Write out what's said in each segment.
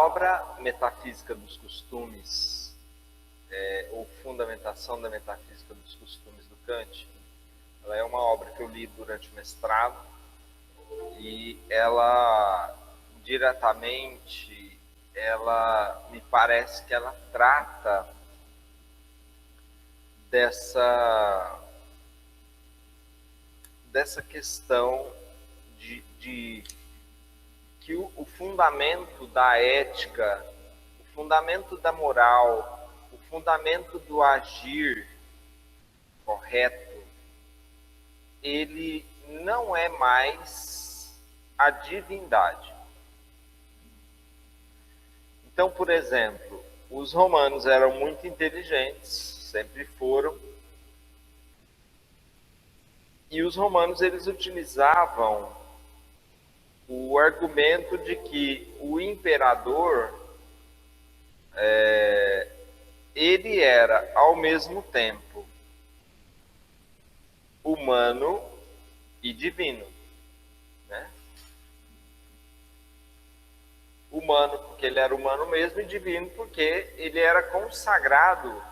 obra Metafísica dos Costumes, ou Fundamentação da Metafísica dos Costumes do Kant, ela é uma obra que eu li durante o mestrado e ela diretamente, ela me parece que ela trata dessa questão de que o fundamento da ética, o fundamento da moral, o fundamento do agir correto, ele não é mais a divindade. Então, por exemplo, os romanos eram muito inteligentes, sempre foram, e os romanos eles utilizavam o argumento de que o imperador ele era ao mesmo tempo humano e divino, né? Humano porque ele era humano mesmo e divino porque ele era consagrado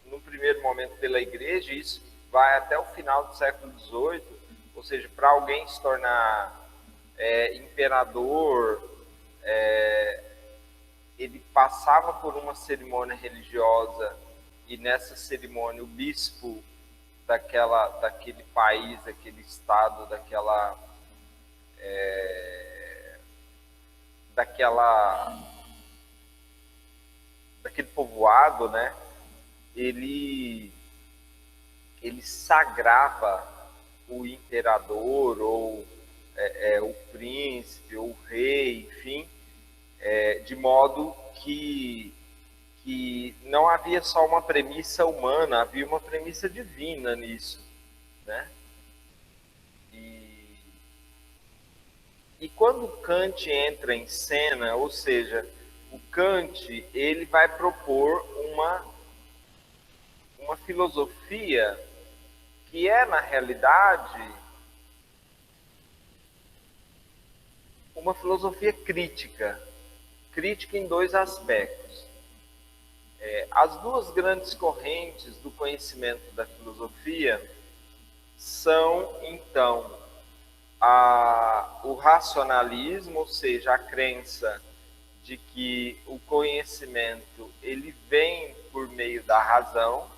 no primeiro momento pela igreja, e isso vai até o final do século XVIII, ou seja, para alguém se tornar imperador, ele passava por uma cerimônia religiosa e nessa cerimônia o bispo daquele país, daquele estado, daquele povoado, né? Ele sagrava o imperador ou o príncipe ou o rei, enfim, de modo que não havia só uma premissa humana, havia uma premissa divina nisso, né? E quando Kant entra em cena, ou seja, o Kant ele vai propor uma filosofia que é, na realidade, uma filosofia crítica em dois aspectos. As duas grandes correntes do conhecimento da filosofia são, então, o racionalismo, ou seja, a crença de que o conhecimento ele vem por meio da razão,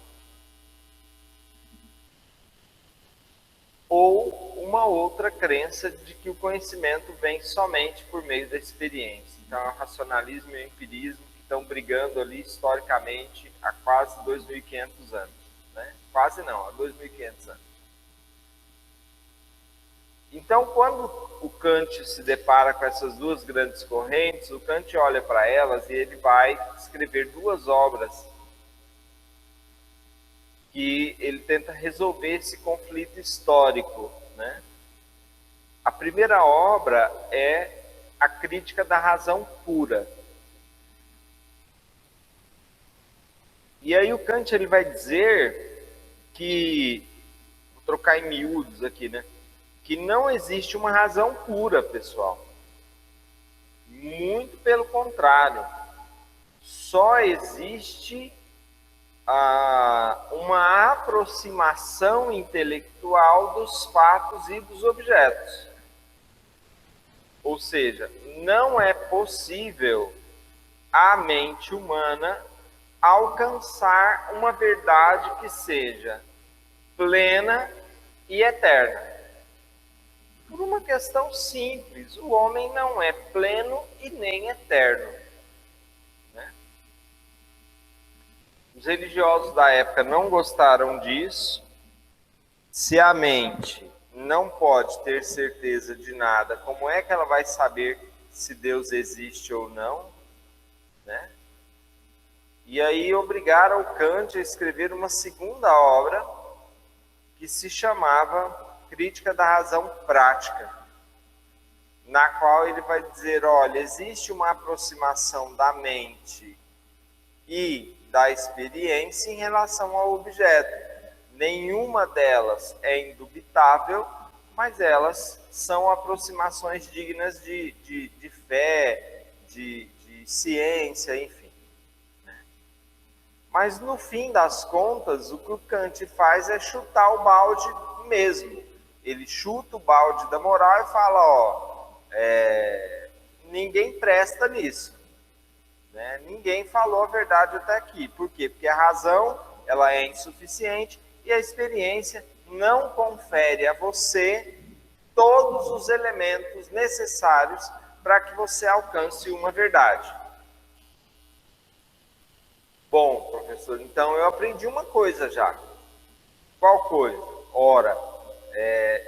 ou uma outra crença de que o conhecimento vem somente por meio da experiência. Então, o racionalismo e o empirismo que estão brigando ali historicamente há quase 2.500 anos. Né? Quase não, há 2.500 anos. Então, quando o Kant se depara com essas duas grandes correntes, o Kant olha para elas e ele vai escrever duas obras que ele tenta resolver esse conflito histórico, né? A primeira obra é a Crítica da Razão Pura. E aí o Kant ele vai dizer que, vou trocar em miúdos aqui, né? Que não existe uma razão pura, pessoal. Muito pelo contrário. Só existe uma aproximação intelectual dos fatos e dos objetos. Ou seja, não é possível a mente humana alcançar uma verdade que seja plena e eterna. Por uma questão simples, o homem não é pleno e nem eterno. Os religiosos da época não gostaram disso. Se a mente não pode ter certeza de nada, como é que ela vai saber se Deus existe ou não? Né? E aí obrigaram o Kant a escrever uma segunda obra que se chamava Crítica da Razão Prática, na qual ele vai dizer, olha, existe uma aproximação da mente e da experiência em relação ao objeto. Nenhuma delas é indubitável, mas elas são aproximações dignas de fé, de ciência, enfim. Mas no fim das contas, o que o Kant faz é chutar o balde mesmo. Ele chuta o balde da moral e fala, ó, ninguém presta nisso. Né? Ninguém falou a verdade até aqui. Por quê? Porque a razão ela é insuficiente e a experiência não confere a você todos os elementos necessários para que você alcance uma verdade. Bom, professor, então eu aprendi uma coisa já. Qual coisa? Ora,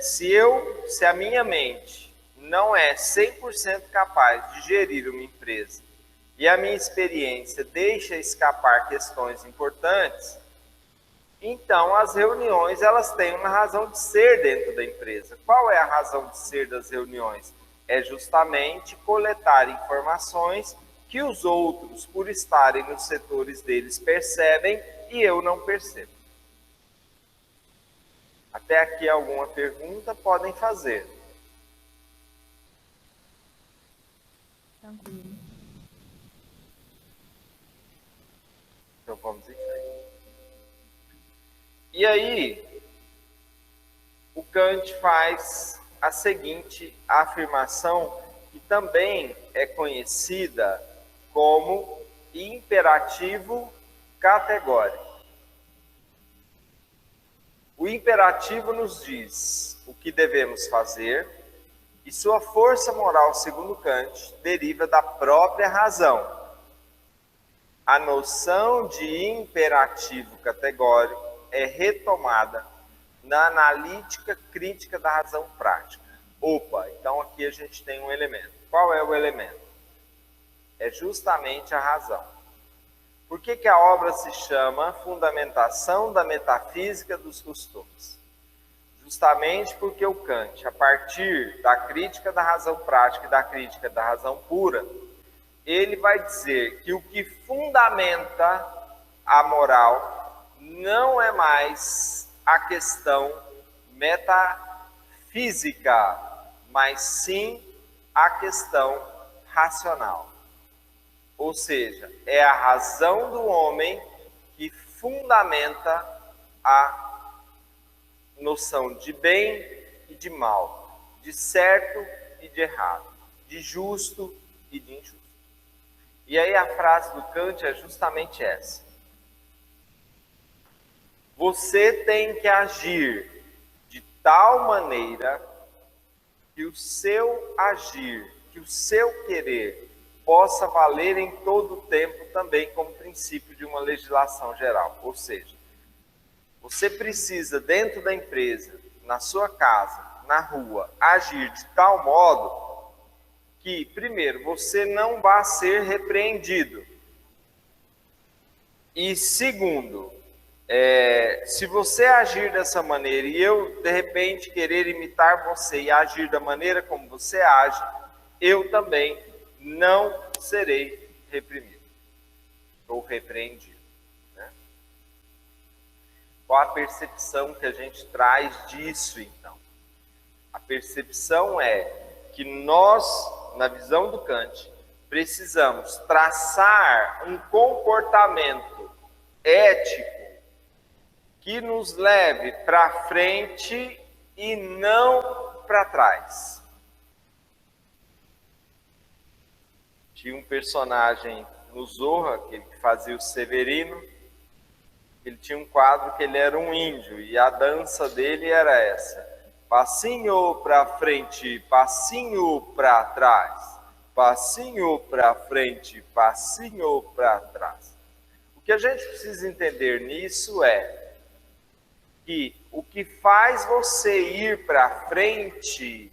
se a minha mente não é 100% capaz de gerir uma empresa e a minha experiência deixa escapar questões importantes, então as reuniões elas têm uma razão de ser dentro da empresa. Qual é a razão de ser das reuniões? É justamente coletar informações que os outros, por estarem nos setores deles, percebem e eu não percebo. Até aqui alguma pergunta? Podem fazer. Tranquilo. Então vamos em frente. E aí, o Kant faz a seguinte afirmação, que também é conhecida como imperativo categórico. O imperativo nos diz o que devemos fazer e sua força moral, segundo Kant, deriva da própria razão. A noção de imperativo categórico é retomada na analítica crítica da razão prática. Opa, então aqui a gente tem um elemento. Qual é o elemento? É justamente a razão. Por que a obra se chama Fundamentação da Metafísica dos Costumes? Justamente porque o Kant, a partir da crítica da razão prática e da crítica da razão pura, ele vai dizer que o que fundamenta a moral não é mais a questão metafísica, mas sim a questão racional. Ou seja, é a razão do homem que fundamenta a noção de bem e de mal, de certo e de errado, de justo e de injusto. E aí a frase do Kant é justamente essa. Você tem que agir de tal maneira que o seu agir, que o seu querer possa valer em todo o tempo também como princípio de uma legislação geral. Ou seja, você precisa dentro da empresa, na sua casa, na rua, agir de tal modo que, primeiro, você não vá ser repreendido. E segundo, se você agir dessa maneira e eu, de repente, querer imitar você e agir da maneira como você age, eu também não serei reprimido ou repreendido. Né? Qual a percepção que a gente traz disso, então? A percepção é que nós, na visão do Kant, precisamos traçar um comportamento ético que nos leve para frente e não para trás. Tinha um personagem no Zorra, que fazia o Severino, ele tinha um quadro que ele era um índio, e a dança dele era essa: passinho para frente, passinho para trás, passinho para frente, passinho para trás. O que a gente precisa entender nisso é que o que faz você ir para frente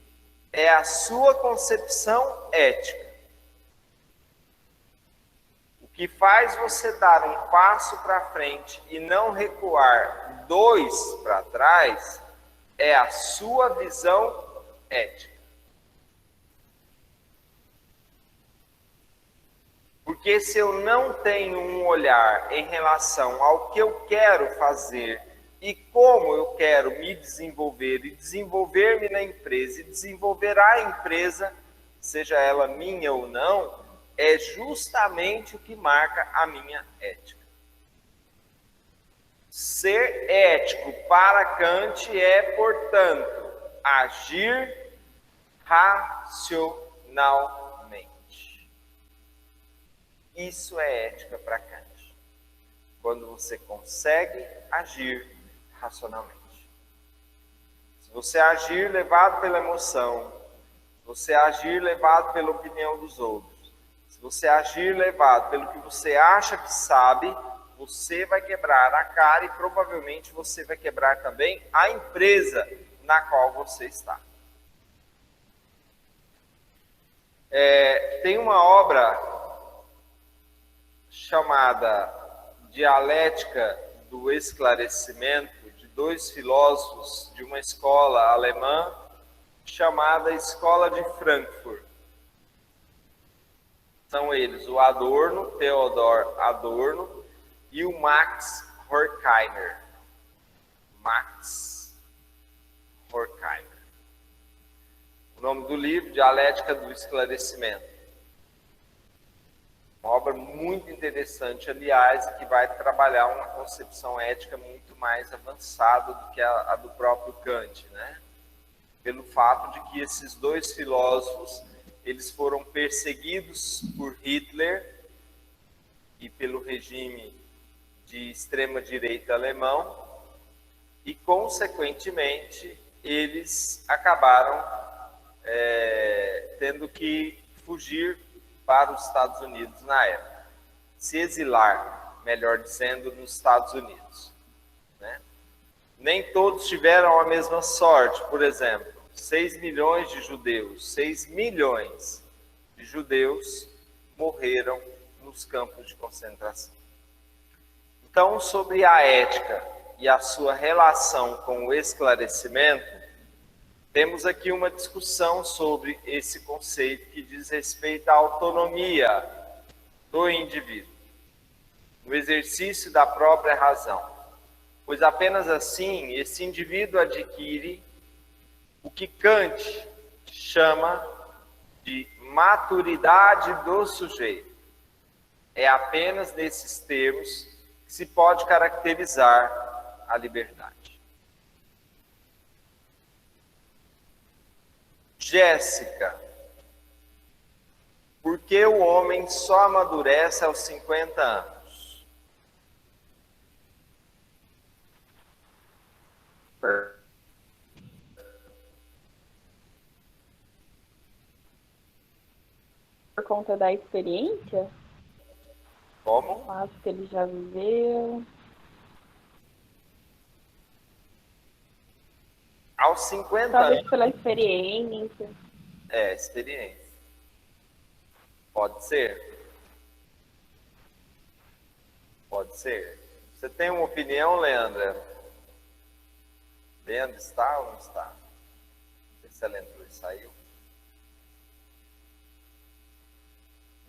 é a sua concepção ética. O que faz você dar um passo para frente e não recuar 2 para trás é a sua visão ética. Porque se eu não tenho um olhar em relação ao que eu quero fazer e como eu quero me desenvolver e desenvolver-me na empresa e desenvolver a empresa, seja ela minha ou não, é justamente o que marca a minha ética. Ser ético para Kant é, portanto, agir racionalmente. Isso é ética para Kant. Quando você consegue agir racionalmente. Se você agir levado pela emoção, se você agir levado pela opinião dos outros, se você agir levado pelo que você acha que sabe, você vai quebrar a cara e provavelmente você vai quebrar também a empresa na qual você está. Tem uma obra chamada Dialética do Esclarecimento, de dois filósofos de uma escola alemã chamada Escola de Frankfurt. São eles o Adorno, Theodor Adorno, e o Max Horkheimer. Max Horkheimer. O nome do livro, Dialética do Esclarecimento. Uma obra muito interessante, aliás, que vai trabalhar uma concepção ética muito mais avançada do que a do próprio Kant, né? Pelo fato de que esses dois filósofos, eles foram perseguidos por Hitler e pelo regime de extrema-direita alemão e, consequentemente, eles acabaram tendo que fugir para os Estados Unidos na época. Se exilar, melhor dizendo, nos Estados Unidos. Né? Nem todos tiveram a mesma sorte. Por exemplo, 6 milhões de judeus, 6 milhões de judeus morreram nos campos de concentração. Então, sobre a ética e a sua relação com o esclarecimento, temos aqui uma discussão sobre esse conceito que diz respeito à autonomia do indivíduo, no exercício da própria razão, pois apenas assim esse indivíduo adquire o que Kant chama de maturidade do sujeito. É apenas nesses termos que se pode caracterizar a liberdade. Jéssica, por que o homem só amadurece aos 50 anos? Por conta da experiência? Como? Acho que ele já viveu. Aos 50 Talvez anos. pela experiência. Experiência. Pode ser. Pode ser. Você tem uma opinião, Leandra? Leandro está ou não está? Não sei se ela entrou e saiu.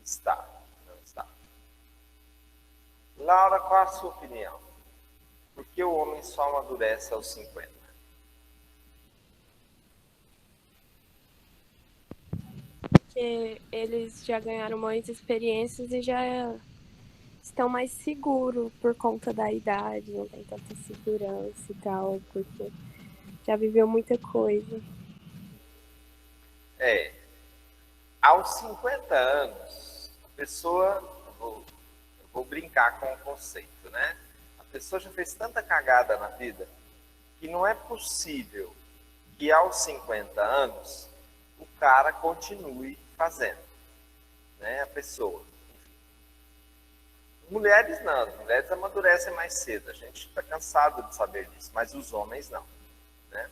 Está. Não está. Laura, qual a sua opinião? Por que o homem só amadurece aos 50? Porque eles já ganharam mais experiências e já estão mais seguros por conta da idade, não tem tanta segurança e tal, porque já viveu muita coisa. Aos 50 anos, a pessoa, eu vou brincar com o conceito, né? A pessoa já fez tanta cagada na vida que não é possível que aos 50 anos o cara continue fazendo, né? A pessoa. Mulheres não, as mulheres amadurecem mais cedo, a gente está cansado de saber disso, mas os homens não, né?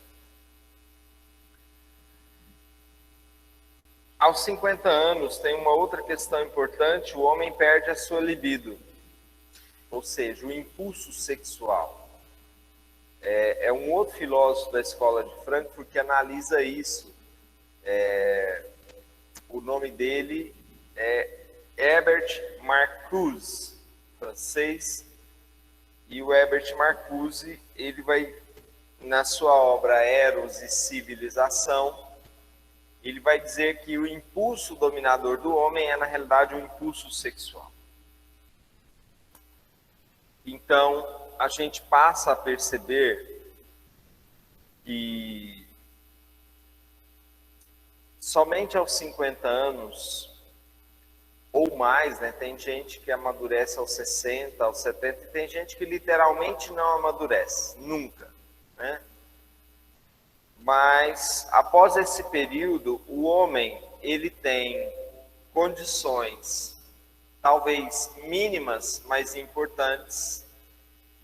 Aos 50 anos tem uma outra questão importante, o homem perde a sua libido, ou seja, o impulso sexual. É um outro filósofo da escola de Frankfurt que analisa isso. O nome dele é Herbert Marcuse, francês, e o Herbert Marcuse, ele vai, na sua obra Eros e Civilização, ele vai dizer que o impulso dominador do homem é, na realidade, um impulso sexual. Então, a gente passa a perceber que somente aos 50 anos, ou mais, né? Tem gente que amadurece aos 60, aos 70, e tem gente que literalmente não amadurece, nunca, né? Mas, após esse período, o homem, ele tem condições, talvez mínimas, mas importantes,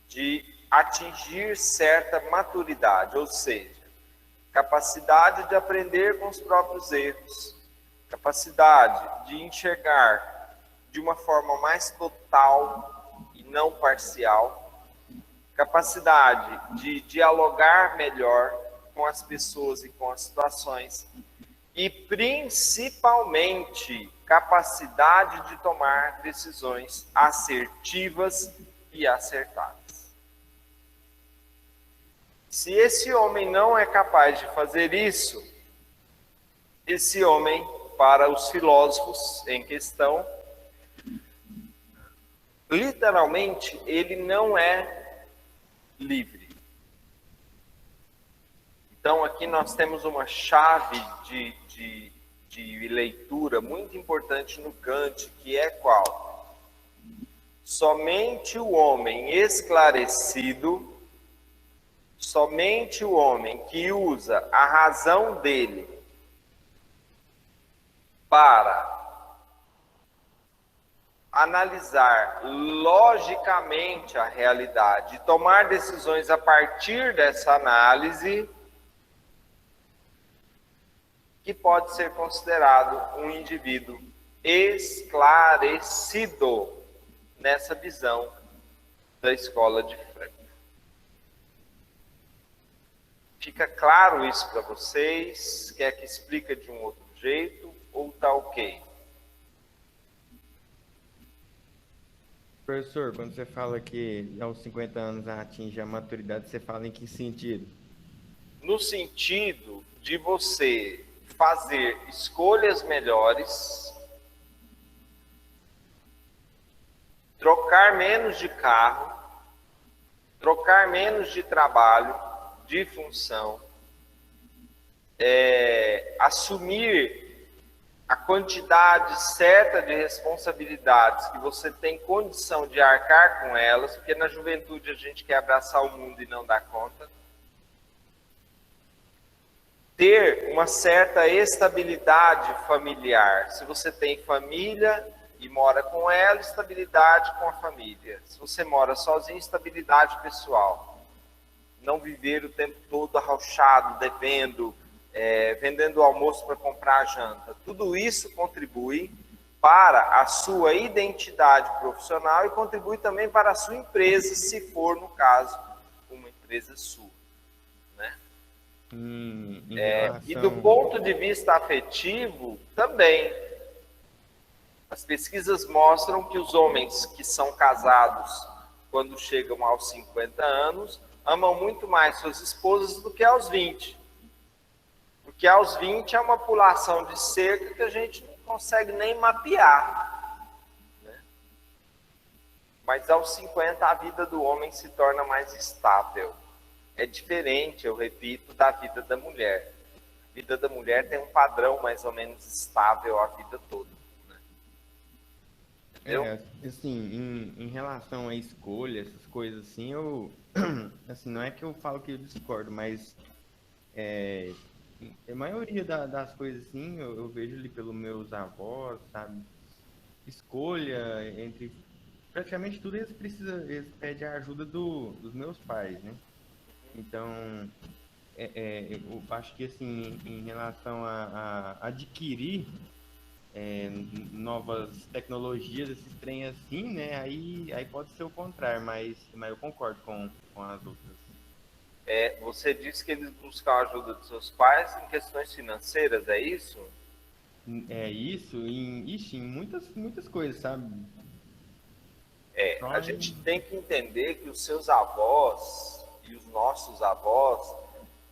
de atingir certa maturidade, ou seja, capacidade de aprender com os próprios erros, capacidade de enxergar de uma forma mais total e não parcial, capacidade de dialogar melhor com as pessoas e com as situações e, principalmente, capacidade de tomar decisões assertivas e acertadas. Se esse homem não é capaz de fazer isso, esse homem, para os filósofos em questão, literalmente, ele não é livre. Então, aqui nós temos uma chave de leitura muito importante no Kant, que é qual? Somente o homem esclarecido, somente o homem que usa a razão dele para analisar logicamente a realidade e tomar decisões a partir dessa análise, que pode ser considerado um indivíduo esclarecido nessa visão da escola de Frankfurt. Fica claro isso para vocês? Quer que explique de um outro jeito ou tá ok? Professor, quando você fala que aos 50 anos atinge a maturidade, você fala em que sentido? No sentido de você fazer escolhas melhores, trocar menos de carro, trocar menos de trabalho, de função, assumir a quantidade certa de responsabilidades que você tem condição de arcar com elas, porque na juventude a gente quer abraçar o mundo e não dá conta. Ter uma certa estabilidade familiar. Se você tem família e mora com ela, estabilidade com a família. Se você mora sozinho, estabilidade pessoal. Não viver o tempo todo arrochado, devendo, vendendo almoço para comprar a janta. Tudo isso contribui para a sua identidade profissional e contribui também para a sua empresa, se for, no caso, uma empresa sua. E do ponto de vista afetivo, também. As pesquisas mostram que os homens que são casados quando chegam aos 50 anos amam muito mais suas esposas do que aos 20. Porque aos 20 é uma pulação de cerca que a gente não consegue nem mapear. Mas aos 50 a vida do homem se torna mais estável. É diferente, eu repito, da vida da mulher. A vida da mulher tem um padrão mais ou menos estável a vida toda. Né? Entendeu? Assim, em relação à escolha, essas coisas assim, assim, não é que eu falo que eu discordo, mas a maioria das coisas assim, eu vejo ali pelos meus avós, sabe? Escolha entre praticamente tudo eles pedem a ajuda dos meus pais, né? Então, eu acho que assim, em relação a adquirir novas tecnologias, esses trem assim, né? Aí pode ser o contrário, mas eu concordo com as outras. Você disse que eles buscam a ajuda dos seus pais em questões financeiras, é isso? É isso, em muitas coisas, sabe? A gente tem que entender que os seus avós e os nossos avós,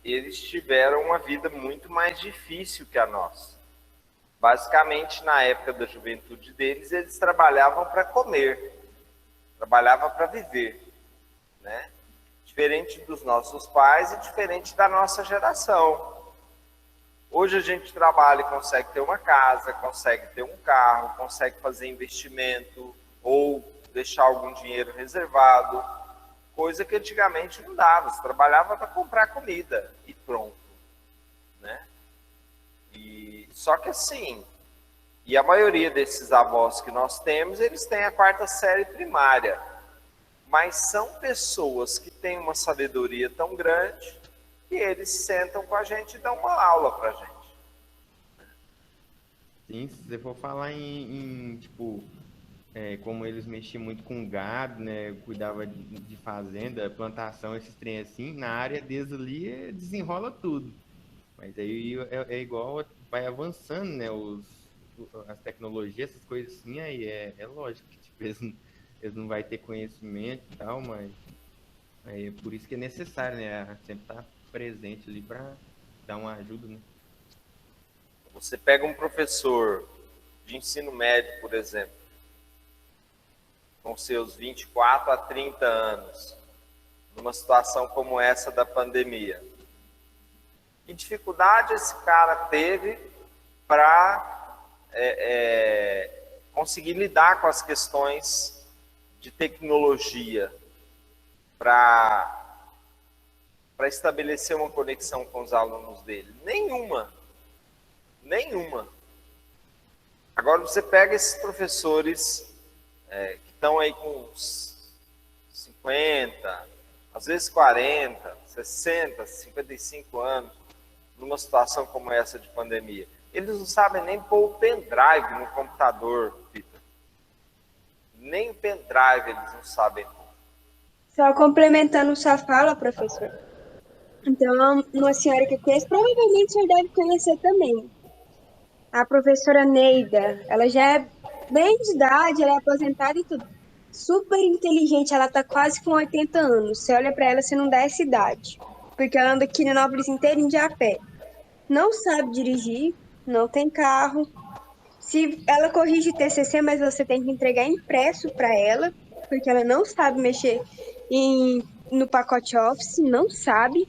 eles tiveram uma vida muito mais difícil que a nossa. Basicamente, na época da juventude deles, eles trabalhavam para comer, trabalhavam para viver, né? Diferente dos nossos pais e diferente da nossa geração. Hoje a gente trabalha e consegue ter uma casa, consegue ter um carro, consegue fazer investimento ou deixar algum dinheiro reservado, coisa que antigamente não dava. Você trabalhava para comprar comida e pronto, né? Só que assim, e a maioria desses avós que nós temos, eles têm a 4ª série primária, mas são pessoas que têm uma sabedoria tão grande que eles sentam com a gente e dão uma aula para a gente. Sim, se você for falar tipo, como eles mexiam muito com gado, né, cuidava de fazenda, plantação, esses trem assim, na área deles ali desenrola tudo. Mas aí é igual, vai avançando, né, as tecnologias, essas coisas assim, aí é lógico que tipo, eles não vão ter conhecimento e tal, mas é por isso que é necessário, né, sempre estar presente ali para dar uma ajuda, né. Você pega um professor de ensino médio, por exemplo, com seus 24 a 30 anos, numa situação como essa da pandemia. Que dificuldade esse cara teve para conseguir lidar com as questões de tecnologia, para estabelecer uma conexão com os alunos dele? Nenhuma. Agora você pega esses professores que estão aí com uns 50, às vezes 40, 60, 55 anos, numa situação como essa de pandemia. Eles não sabem nem pôr o pendrive no computador, Peter. Nem o pendrive eles não sabem pôr. Só complementando sua fala, professor. Então, uma senhora que eu conheço, provavelmente o senhor deve conhecer também. A professora Neida, ela já é bem de idade, ela é aposentada e tudo. Super inteligente, ela tá quase com 80 anos. Você olha pra ela, você não dá essa idade. Porque ela anda aqui em Quirinópolis inteirinho de a pé. Não sabe dirigir, não tem carro. Se ela corrige TCC, mas você tem que entregar impresso para ela, porque ela não sabe mexer no pacote Office, não sabe.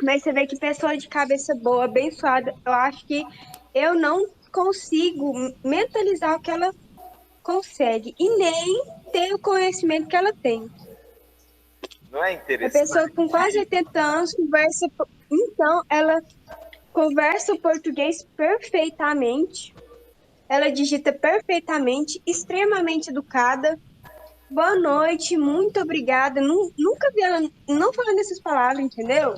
Mas você vê que pessoa de cabeça boa, abençoada, eu acho que eu não consigo mentalizar o que ela consegue e nem ter o conhecimento que ela tem. Não é A interessante? pessoa com quase 80 anos conversa, então ela conversa o português perfeitamente, ela digita perfeitamente, extremamente educada. Boa noite, muito obrigada. Nunca vi ela não falando essas palavras, entendeu?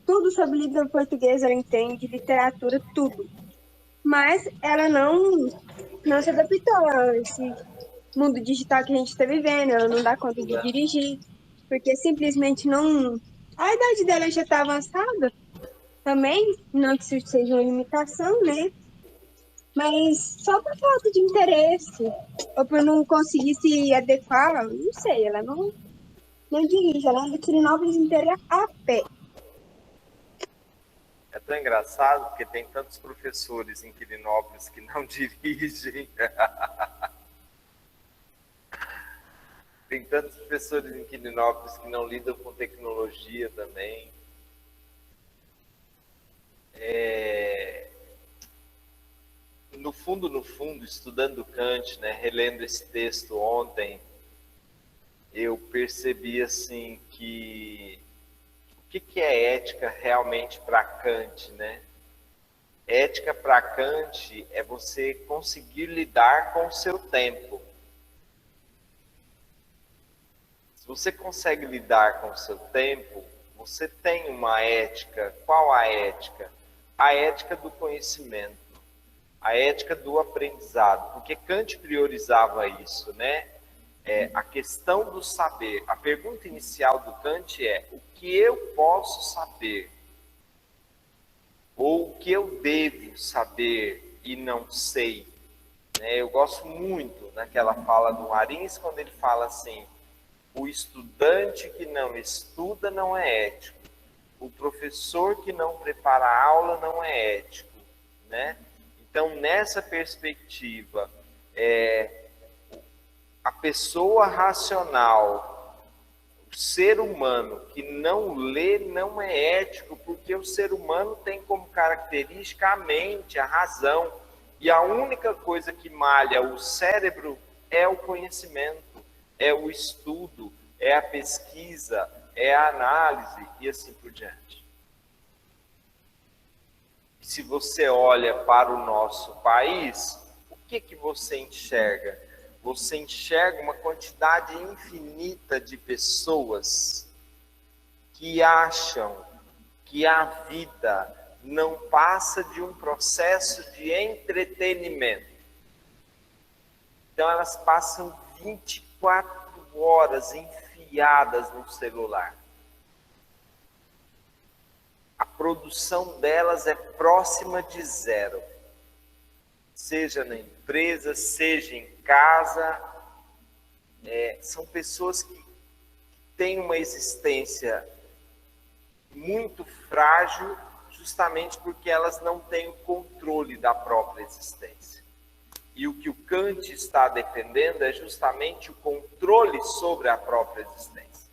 Tudo sobre língua portuguesa ela entende, literatura, tudo. Mas ela não se adaptou a esse mundo digital que a gente está vivendo, ela não dá conta de dirigir, porque simplesmente não... A idade dela já está avançada também, não que isso seja uma limitação, né? Mas só por falta de interesse, ou por não conseguir se adequar, não sei, ela não dirige, ela anda Quirinópolis inteira a pé. É tão engraçado porque tem tantos professores em Quirinópolis que não dirigem. Tem tantos professores em Quirinópolis que não lidam com tecnologia também. No fundo, estudando Kant, né, relendo esse texto ontem, eu percebi assim que o que é ética realmente para Kant, né? Ética para Kant é você conseguir lidar com o seu tempo. Se você consegue lidar com o seu tempo, você tem uma ética. Qual a ética? A ética do conhecimento, a ética do aprendizado, porque Kant priorizava isso, né? A questão do saber. A pergunta inicial do Kant é: o que eu posso saber? Ou o que eu devo saber e não sei? Eu gosto muito daquela fala do Marins, quando ele fala assim: o estudante que não estuda não é ético. o professor que não prepara a aula não é ético, né? Então, nessa perspectiva, a pessoa racional, o ser humano que não lê não é ético, porque o ser humano tem como característica a mente, a razão, e a única coisa que malha o cérebro é o conhecimento, é o estudo, é a pesquisa, é a análise e assim por diante. E se você olha para o nosso país, o que você enxerga? Você enxerga uma quantidade infinita de pessoas que acham que a vida não passa de um processo de entretenimento. Então elas passam 24 horas enfiadas no celular. A produção delas é próxima de zero. Seja na empresa, seja em casa. São pessoas que têm uma existência muito frágil, justamente porque elas não têm o controle da própria existência. E o que o Kant está defendendo é justamente o controle sobre a própria existência.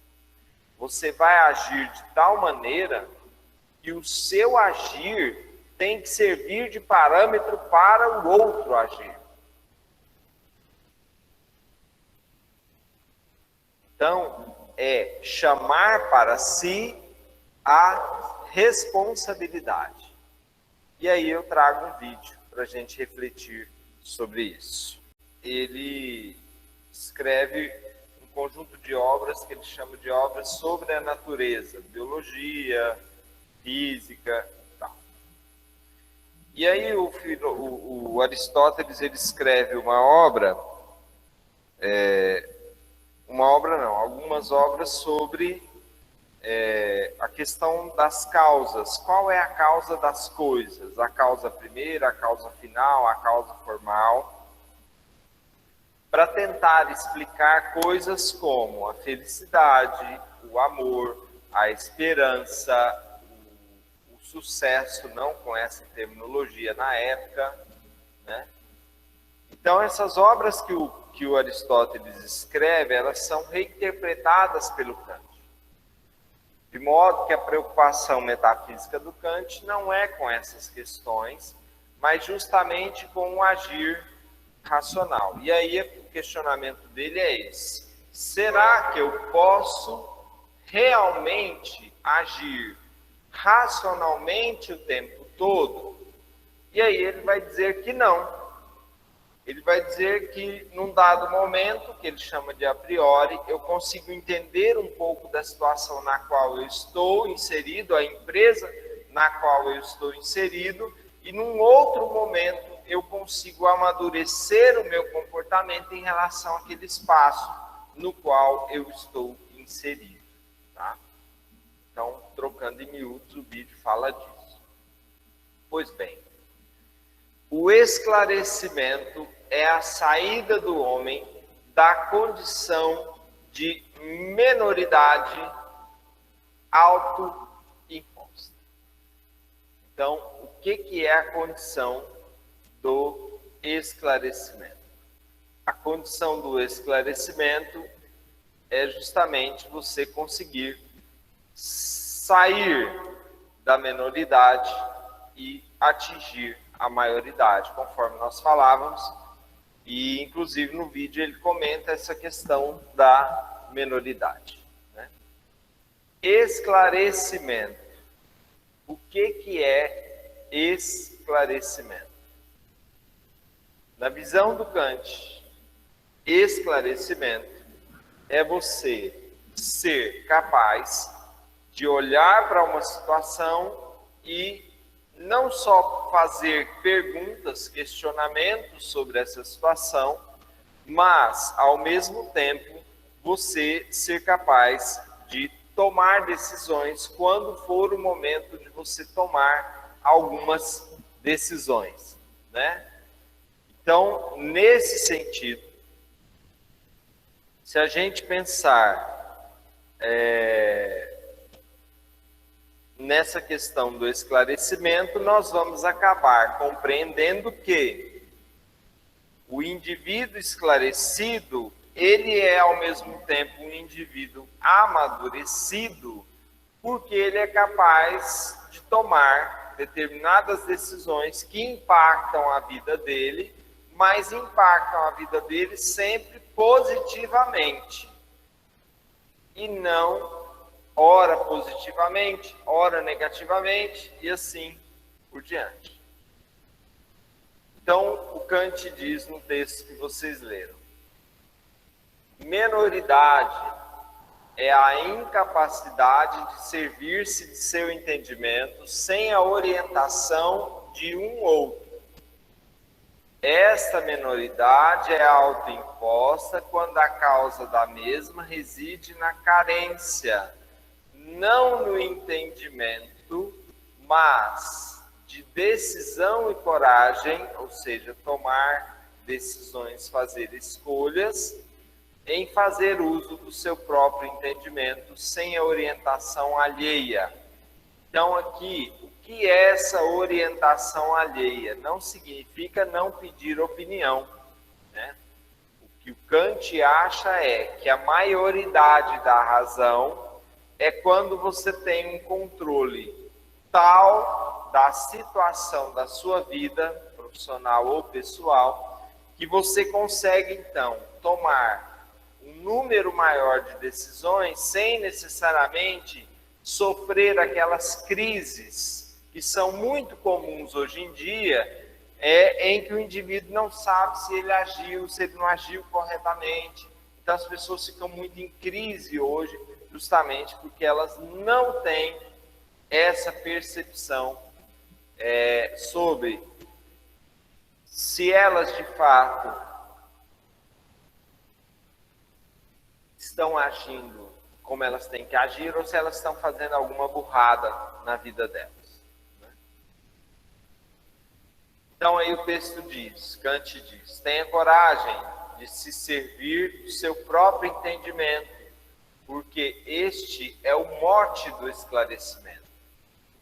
Você vai agir de tal maneira que o seu agir tem que servir de parâmetro para o outro agir. Então, é chamar para si a responsabilidade. E aí eu trago um vídeo para a gente refletir sobre isso. Ele escreve um conjunto de obras que ele chama de obras sobre a natureza, biologia, física e tal. E aí o Aristóteles ele escreve algumas obras sobre a questão das causas. Qual é a causa das coisas? A causa primeira, a causa final, a causa formal. Para tentar explicar coisas como a felicidade, o amor, a esperança, o sucesso, não com essa terminologia na época, né? Então, essas obras que o Aristóteles escreve, elas são reinterpretadas pelo Kant. De modo que a preocupação metafísica do Kant não é com essas questões, mas justamente com o agir racional. E aí o questionamento dele é esse: será que eu posso realmente agir racionalmente o tempo todo? E aí ele vai dizer que não. Ele vai dizer que num dado momento, que ele chama de a priori, eu consigo entender um pouco da situação na qual eu estou inserido, a empresa na qual eu estou inserido, e num outro momento eu consigo amadurecer o meu comportamento em relação àquele espaço no qual eu estou inserido. Tá? Então, trocando em miúdos, o vídeo fala disso. Pois bem, o esclarecimento é a saída do homem da condição de menoridade autoimposta. Então, o que é a condição do esclarecimento? A condição do esclarecimento é justamente você conseguir sair da menoridade e atingir a maioridade, conforme nós falávamos, e inclusive no vídeo ele comenta essa questão da menoridade, né? Esclarecimento. O que é esclarecimento? Na visão do Kant, esclarecimento é você ser capaz de olhar para uma situação e não só fazer perguntas, questionamentos sobre essa situação, mas, ao mesmo tempo, você ser capaz de tomar decisões quando for o momento de você tomar algumas decisões, né? Então, nesse sentido, se a gente pensar nessa questão do esclarecimento, nós vamos acabar compreendendo que o indivíduo esclarecido, ele é ao mesmo tempo um indivíduo amadurecido, porque ele é capaz de tomar determinadas decisões que impactam a vida dele, mas impactam a vida dele sempre positivamente, e não ora positivamente, ora negativamente, e assim por diante. Então, o Kant diz no texto que vocês leram: menoridade é a incapacidade de servir-se de seu entendimento sem a orientação de um outro. Esta menoridade é autoimposta quando a causa da mesma reside na carência, não no entendimento, mas de decisão e coragem, ou seja, tomar decisões, fazer escolhas, em fazer uso do seu próprio entendimento, sem a orientação alheia. Então, aqui, o que é essa orientação alheia? Não significa não pedir opinião, né? O que o Kant acha é que a maioridade da razão é quando você tem um controle tal da situação da sua vida, profissional ou pessoal, que você consegue, então, tomar um número maior de decisões sem necessariamente sofrer aquelas crises que são muito comuns hoje em dia, em que o indivíduo não sabe se ele agiu, se ele não agiu corretamente. Então as pessoas ficam muito em crise hoje, justamente porque elas não têm essa percepção sobre se elas de fato estão agindo como elas têm que agir ou se elas estão fazendo alguma burrada na vida delas. Então aí o texto diz, Kant diz: tenha coragem de se servir do seu próprio entendimento, porque este é o mote do esclarecimento.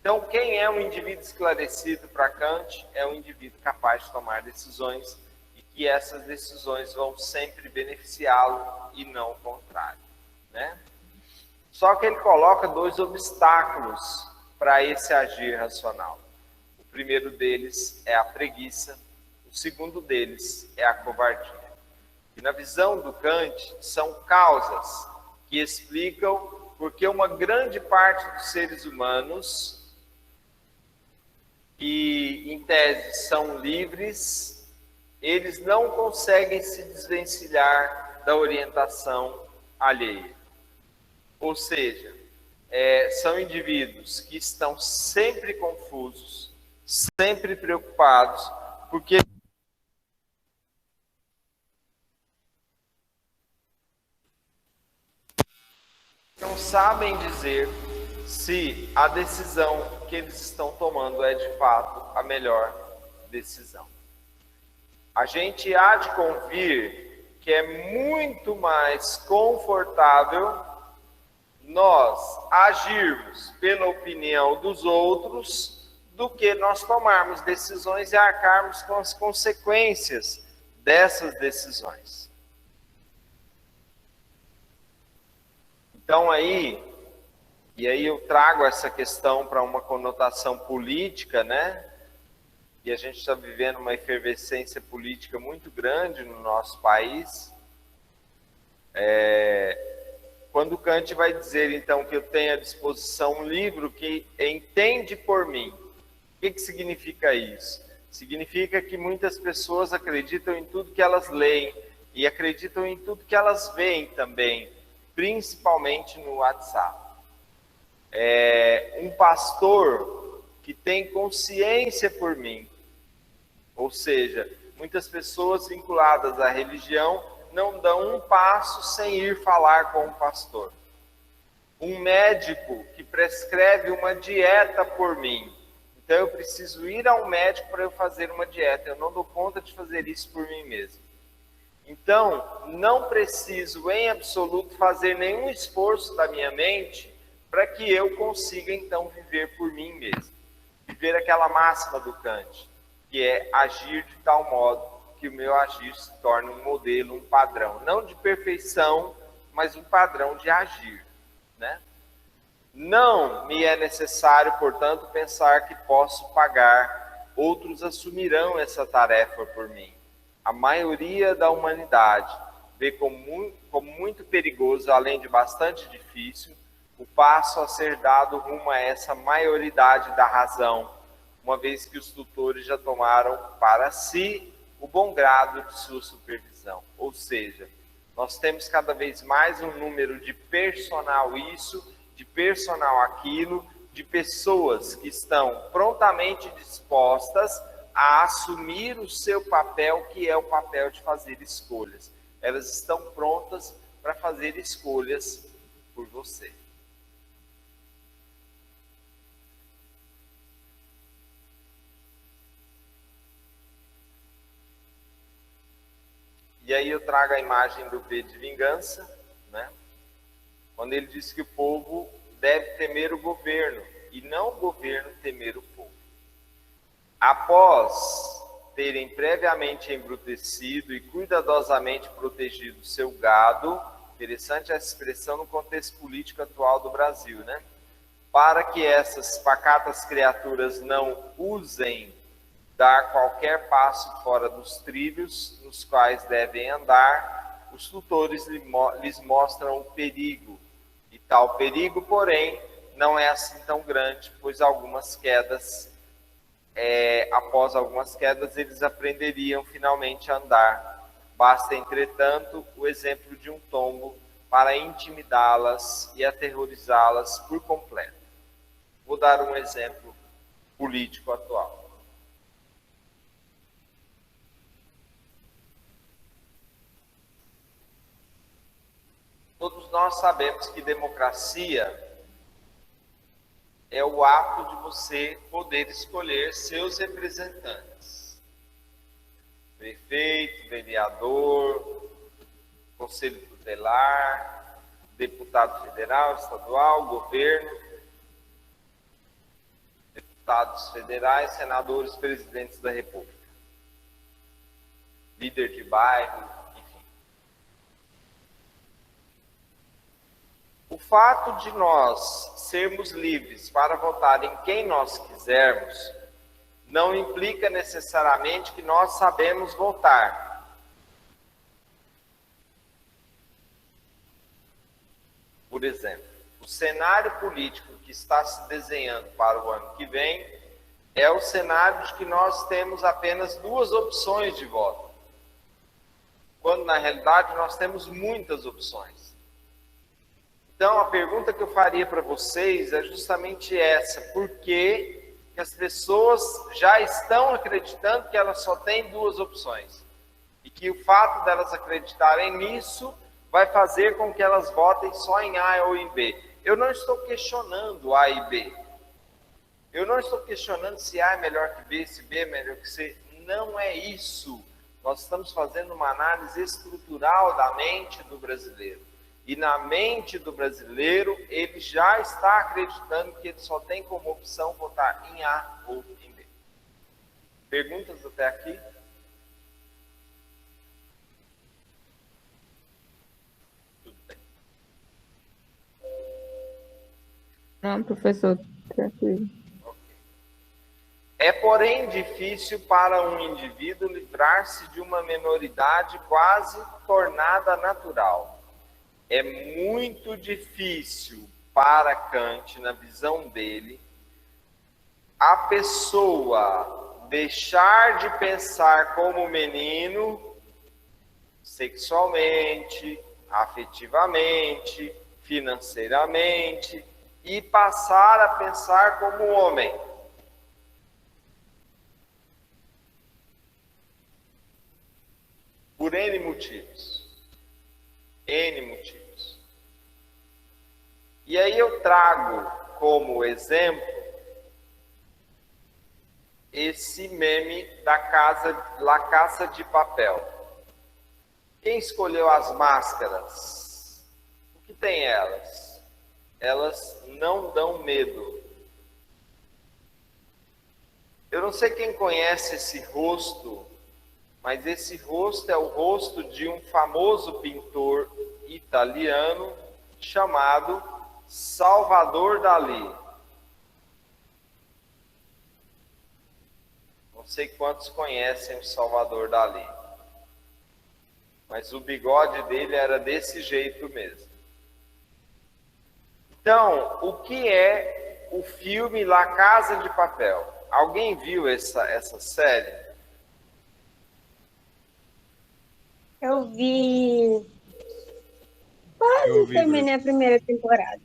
Então quem é um indivíduo esclarecido para Kant é um indivíduo capaz de tomar decisões e que essas decisões vão sempre beneficiá-lo e não o contrário, né? Só que ele coloca dois obstáculos para esse agir racional. O primeiro deles é a preguiça, o segundo deles é a covardia. E na visão do Kant, são causas que explicam porque uma grande parte dos seres humanos, que em tese são livres, eles não conseguem se desvencilhar da orientação alheia. Ou seja, são indivíduos que estão sempre confusos, sempre preocupados, porque não sabem dizer se a decisão que eles estão tomando é de fato a melhor decisão. A gente há de convir que é muito mais confortável nós agirmos pela opinião dos outros do que nós tomarmos decisões e arcarmos com as consequências dessas decisões. Então aí eu trago essa questão para uma conotação política, né? E a gente está vivendo uma efervescência política muito grande no nosso país. Quando Kant vai dizer, então, que eu tenho à disposição um livro que entende por mim. O que significa isso? Significa que muitas pessoas acreditam em tudo que elas leem e acreditam em tudo que elas veem também, principalmente no WhatsApp. Um pastor que tem consciência por mim, ou seja, muitas pessoas vinculadas à religião não dão um passo sem ir falar com um pastor. Um médico que prescreve uma dieta por mim. Então eu preciso ir ao médico para eu fazer uma dieta. Eu não dou conta de fazer isso por mim mesmo. Então, não preciso em absoluto fazer nenhum esforço da minha mente para que eu consiga, então, viver por mim mesmo. Viver aquela máxima do Kant, que é agir de tal modo que o meu agir se torne um modelo, um padrão. Não de perfeição, mas um padrão de agir, né? Não me é necessário, portanto, pensar que posso pagar, outros assumirão essa tarefa por mim. A maioria da humanidade vê como muito perigoso, além de bastante difícil, o passo a ser dado rumo a essa maioridade da razão, uma vez que os tutores já tomaram para si o bom grado de sua supervisão. Ou seja, nós temos cada vez mais um número de personal isso, de personal aquilo, de pessoas que estão prontamente dispostas a assumir o seu papel, que é o papel de fazer escolhas. Elas estão prontas para fazer escolhas por você. E aí eu trago a imagem do V de vingança, né? Quando ele diz que o povo deve temer o governo, e não o governo temer o povo. Após terem previamente embrutecido e cuidadosamente protegido seu gado, interessante essa expressão no contexto político atual do Brasil, né? Para que essas pacatas criaturas não usem dar qualquer passo fora dos trilhos nos quais devem andar, os tutores lhes mostram o perigo. E tal perigo, porém, não é assim tão grande, pois algumas quedas, após algumas quedas, eles aprenderiam finalmente a andar. Basta, entretanto, o exemplo de um tombo para intimidá-las e aterrorizá-las por completo. Vou dar um exemplo político atual. Todos nós sabemos que democracia é o ato de você poder escolher seus representantes. Prefeito, vereador, conselho tutelar, deputado federal, estadual, governo, deputados federais, senadores, presidentes da República, líder de bairro. O fato de nós sermos livres para votar em quem nós quisermos não implica necessariamente que nós sabemos votar. Por exemplo, o cenário político que está se desenhando para o ano que vem é o cenário de que nós temos apenas 2 opções de voto, quando na realidade nós temos muitas opções. Então, a pergunta que eu faria para vocês é justamente essa: por que as pessoas já estão acreditando que elas só têm 2 opções? E que o fato delas acreditarem nisso vai fazer com que elas votem só em A ou em B. Eu não estou questionando A e B. Eu não estou questionando se A é melhor que B, se B é melhor que C. Não é isso. Nós estamos fazendo uma análise estrutural da mente do brasileiro. E na mente do brasileiro, ele já está acreditando que ele só tem como opção votar em A ou em B. Perguntas até aqui? Tudo bem. Não, professor, tranquilo. É, porém, difícil para um indivíduo livrar-se de uma minoridade quase tornada natural. É muito difícil para Kant, na visão dele, a pessoa deixar de pensar como menino sexualmente, afetivamente, financeiramente e passar a pensar como homem. Por N motivos. N motivos. E aí eu trago como exemplo esse meme da La Casa de Papel. Quem escolheu as máscaras? O que tem elas? elas não dão medo. Eu não sei quem conhece esse rosto, mas esse rosto é o rosto de um famoso pintor italiano chamado Salvador Dalí. Não sei quantos conhecem o Salvador Dalí, mas o bigode dele era desse jeito mesmo. Então, o que é o filme La Casa de Papel? Alguém viu essa série? Eu vi. Eu Quase vi, terminei a primeira temporada.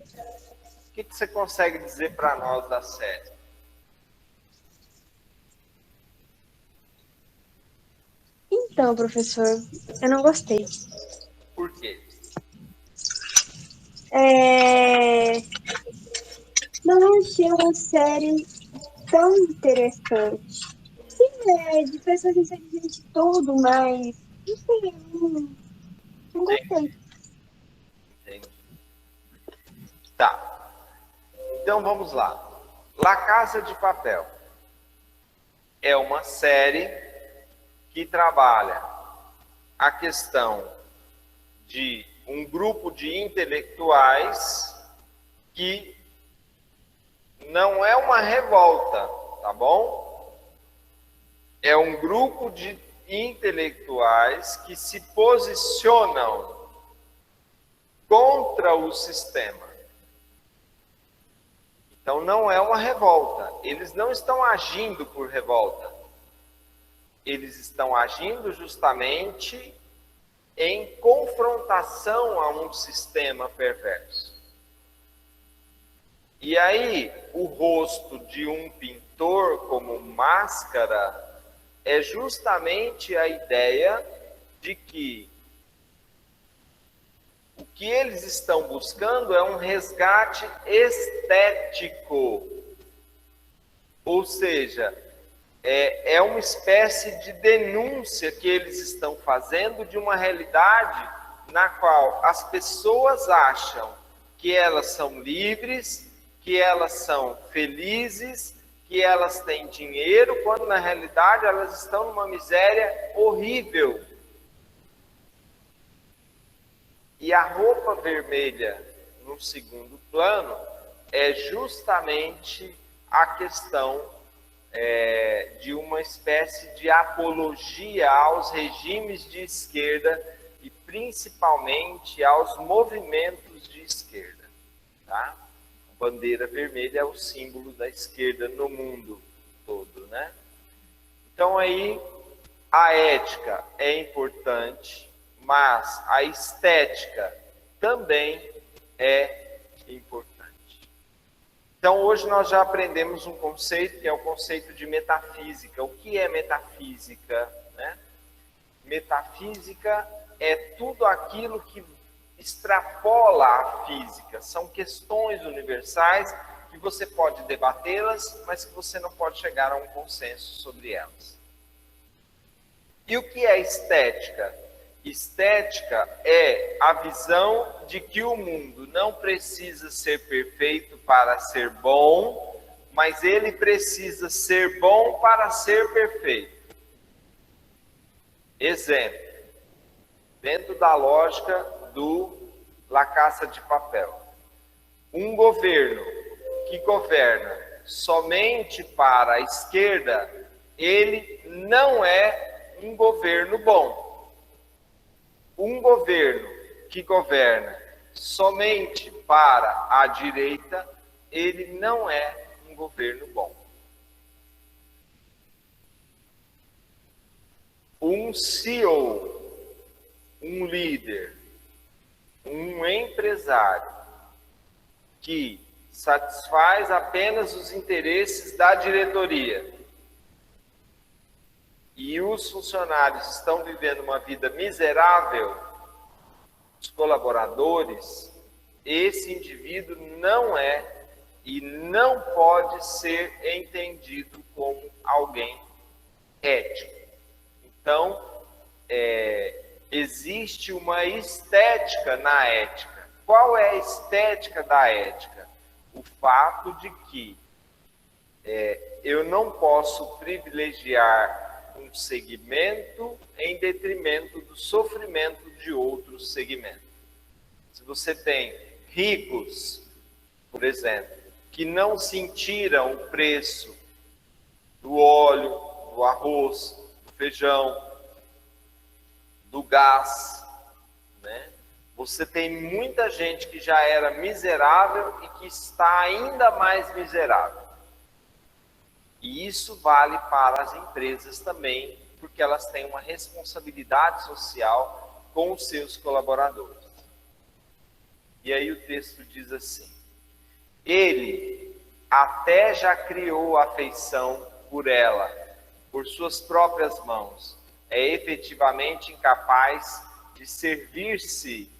O que você consegue dizer para nós da série? Então, professor, eu não gostei. Por quê? Não achei uma série tão interessante. Sim, de pessoas inteligentes e tudo, mas não sei, não gostei. Entendi. Tá. Então vamos lá. La Casa de Papel é uma série que trabalha a questão de um grupo de intelectuais que não é uma revolta, tá bom? É um grupo de intelectuais que se posicionam contra o sistema. Então não é uma revolta. Eles não estão agindo por revolta. Eles estão agindo justamente em confrontação a um sistema perverso. E aí, o rosto de um pintor como máscara é justamente a ideia de que o que eles estão buscando é um resgate estético. Ou seja, é uma espécie de denúncia que eles estão fazendo de uma realidade na qual as pessoas acham que elas são livres, que elas são felizes, que elas têm dinheiro, quando na realidade elas estão numa miséria horrível. E a roupa vermelha, no segundo plano, é justamente a questão de uma espécie de apologia aos regimes de esquerda e principalmente aos movimentos de esquerda. Tá? A bandeira vermelha é o símbolo da esquerda no mundo todo, né? Então aí a ética é importante, mas a estética também é importante. Então, hoje nós já aprendemos um conceito, que é o conceito de metafísica. O que é metafísica? Né? Metafísica é tudo aquilo que extrapola a física. São questões universais que você pode debatê-las, mas que você não pode chegar a um consenso sobre elas. E o que é estética? Estética é a visão de que o mundo não precisa ser perfeito para ser bom, mas ele precisa ser bom para ser perfeito. Exemplo, dentro da lógica do La Casa de Papel. Um governo que governa somente para a esquerda, ele não é um governo bom. Um governo que governa somente para a direita, ele não é um governo bom. Um CEO, um líder, um empresário que satisfaz apenas os interesses da diretoria e os funcionários estão vivendo uma vida miserável, os colaboradores, esse indivíduo não é e não pode ser entendido como alguém ético. Então, existe uma estética na ética. qual é a estética da ética? O fato de que eu não posso privilegiar um segmento em detrimento do sofrimento de outro segmento. Se você tem ricos, por exemplo, que não sentiram o preço do óleo, do arroz, do feijão, do gás, né? Você tem muita gente que já era miserável e que está ainda mais miserável. E isso vale para as empresas também, porque elas têm uma responsabilidade social com os seus colaboradores. E aí o texto diz assim: ele até já criou afeição por ela, por suas próprias mãos. É efetivamente incapaz de servir-se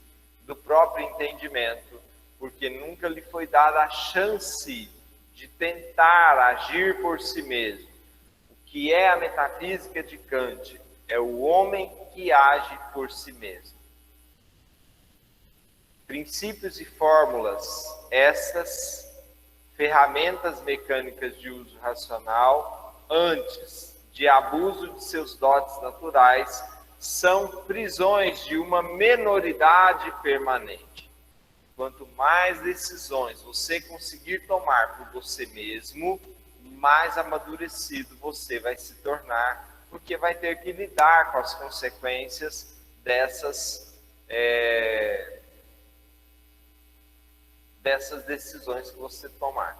do próprio entendimento, porque nunca lhe foi dada a chance de tentar agir por si mesmo. O que é a metafísica de Kant? É o homem que age por si mesmo. Princípios e fórmulas, essas ferramentas mecânicas de uso racional, antes de abuso de seus dotes naturais, são prisões de uma minoridade permanente. Quanto mais decisões você conseguir tomar por você mesmo, mais amadurecido você vai se tornar, porque vai ter que lidar com as consequências dessas decisões que você tomar.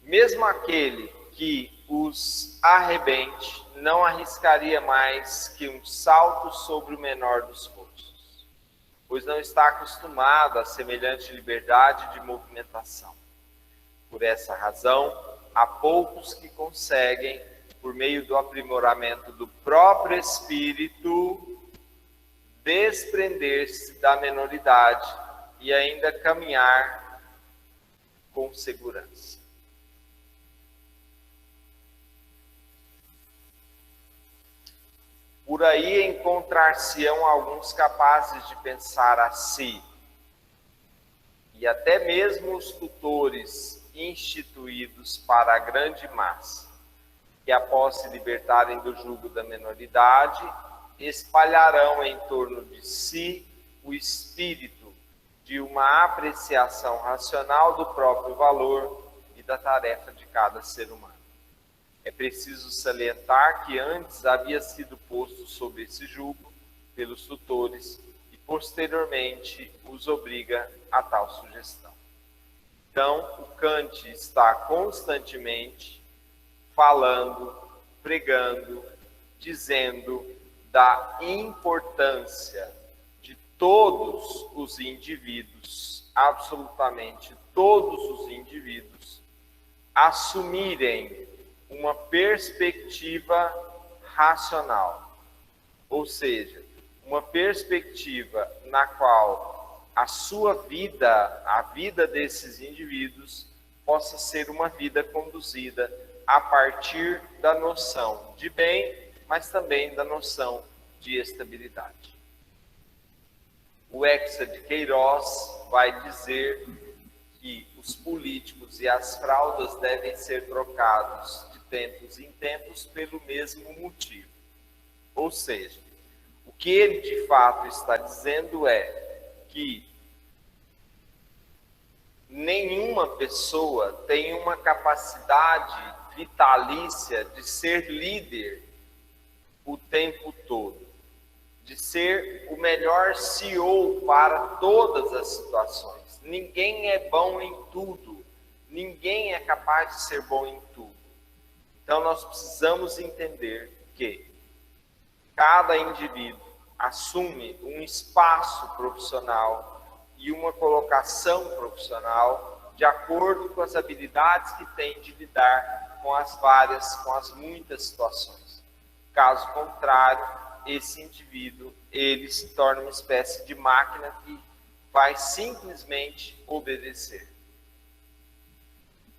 Mesmo aquele que os arrebente, não arriscaria mais que um salto sobre o menor dos poços, pois não está acostumado a semelhante liberdade de movimentação. Por essa razão, há poucos que conseguem, por meio do aprimoramento do próprio espírito, desprender-se da menoridade e ainda caminhar com segurança. Por aí encontrar-se-ão alguns capazes de pensar a si, e até mesmo os tutores instituídos para a grande massa, que após se libertarem do jugo da menoridade, espalharão em torno de si o espírito de uma apreciação racional do próprio valor e da tarefa de cada ser humano. É preciso salientar que antes havia sido posto sob esse jugo pelos tutores e posteriormente os obriga a tal sugestão. Então, o Kant está constantemente falando, pregando, dizendo da importância de todos os indivíduos, absolutamente todos os indivíduos, assumirem uma perspectiva racional, ou seja, uma perspectiva na qual a sua vida, a vida desses indivíduos, possa ser uma vida conduzida a partir da noção de bem, mas também da noção de estabilidade. O Hexa de Queiroz vai dizer que os políticos e as fraldas devem ser trocados de tempos em tempos pelo mesmo motivo. Ou seja, o que ele de fato está dizendo é que nenhuma pessoa tem uma capacidade vitalícia de ser líder o tempo todo, de ser o melhor CEO para todas as situações. Ninguém é bom em tudo, ninguém é capaz de ser bom em tudo. Então nós precisamos entender que cada indivíduo assume um espaço profissional e uma colocação profissional de acordo com as habilidades que tem de lidar com as muitas situações. Caso contrário, esse indivíduo, ele se torna uma espécie de máquina que vai simplesmente obedecer.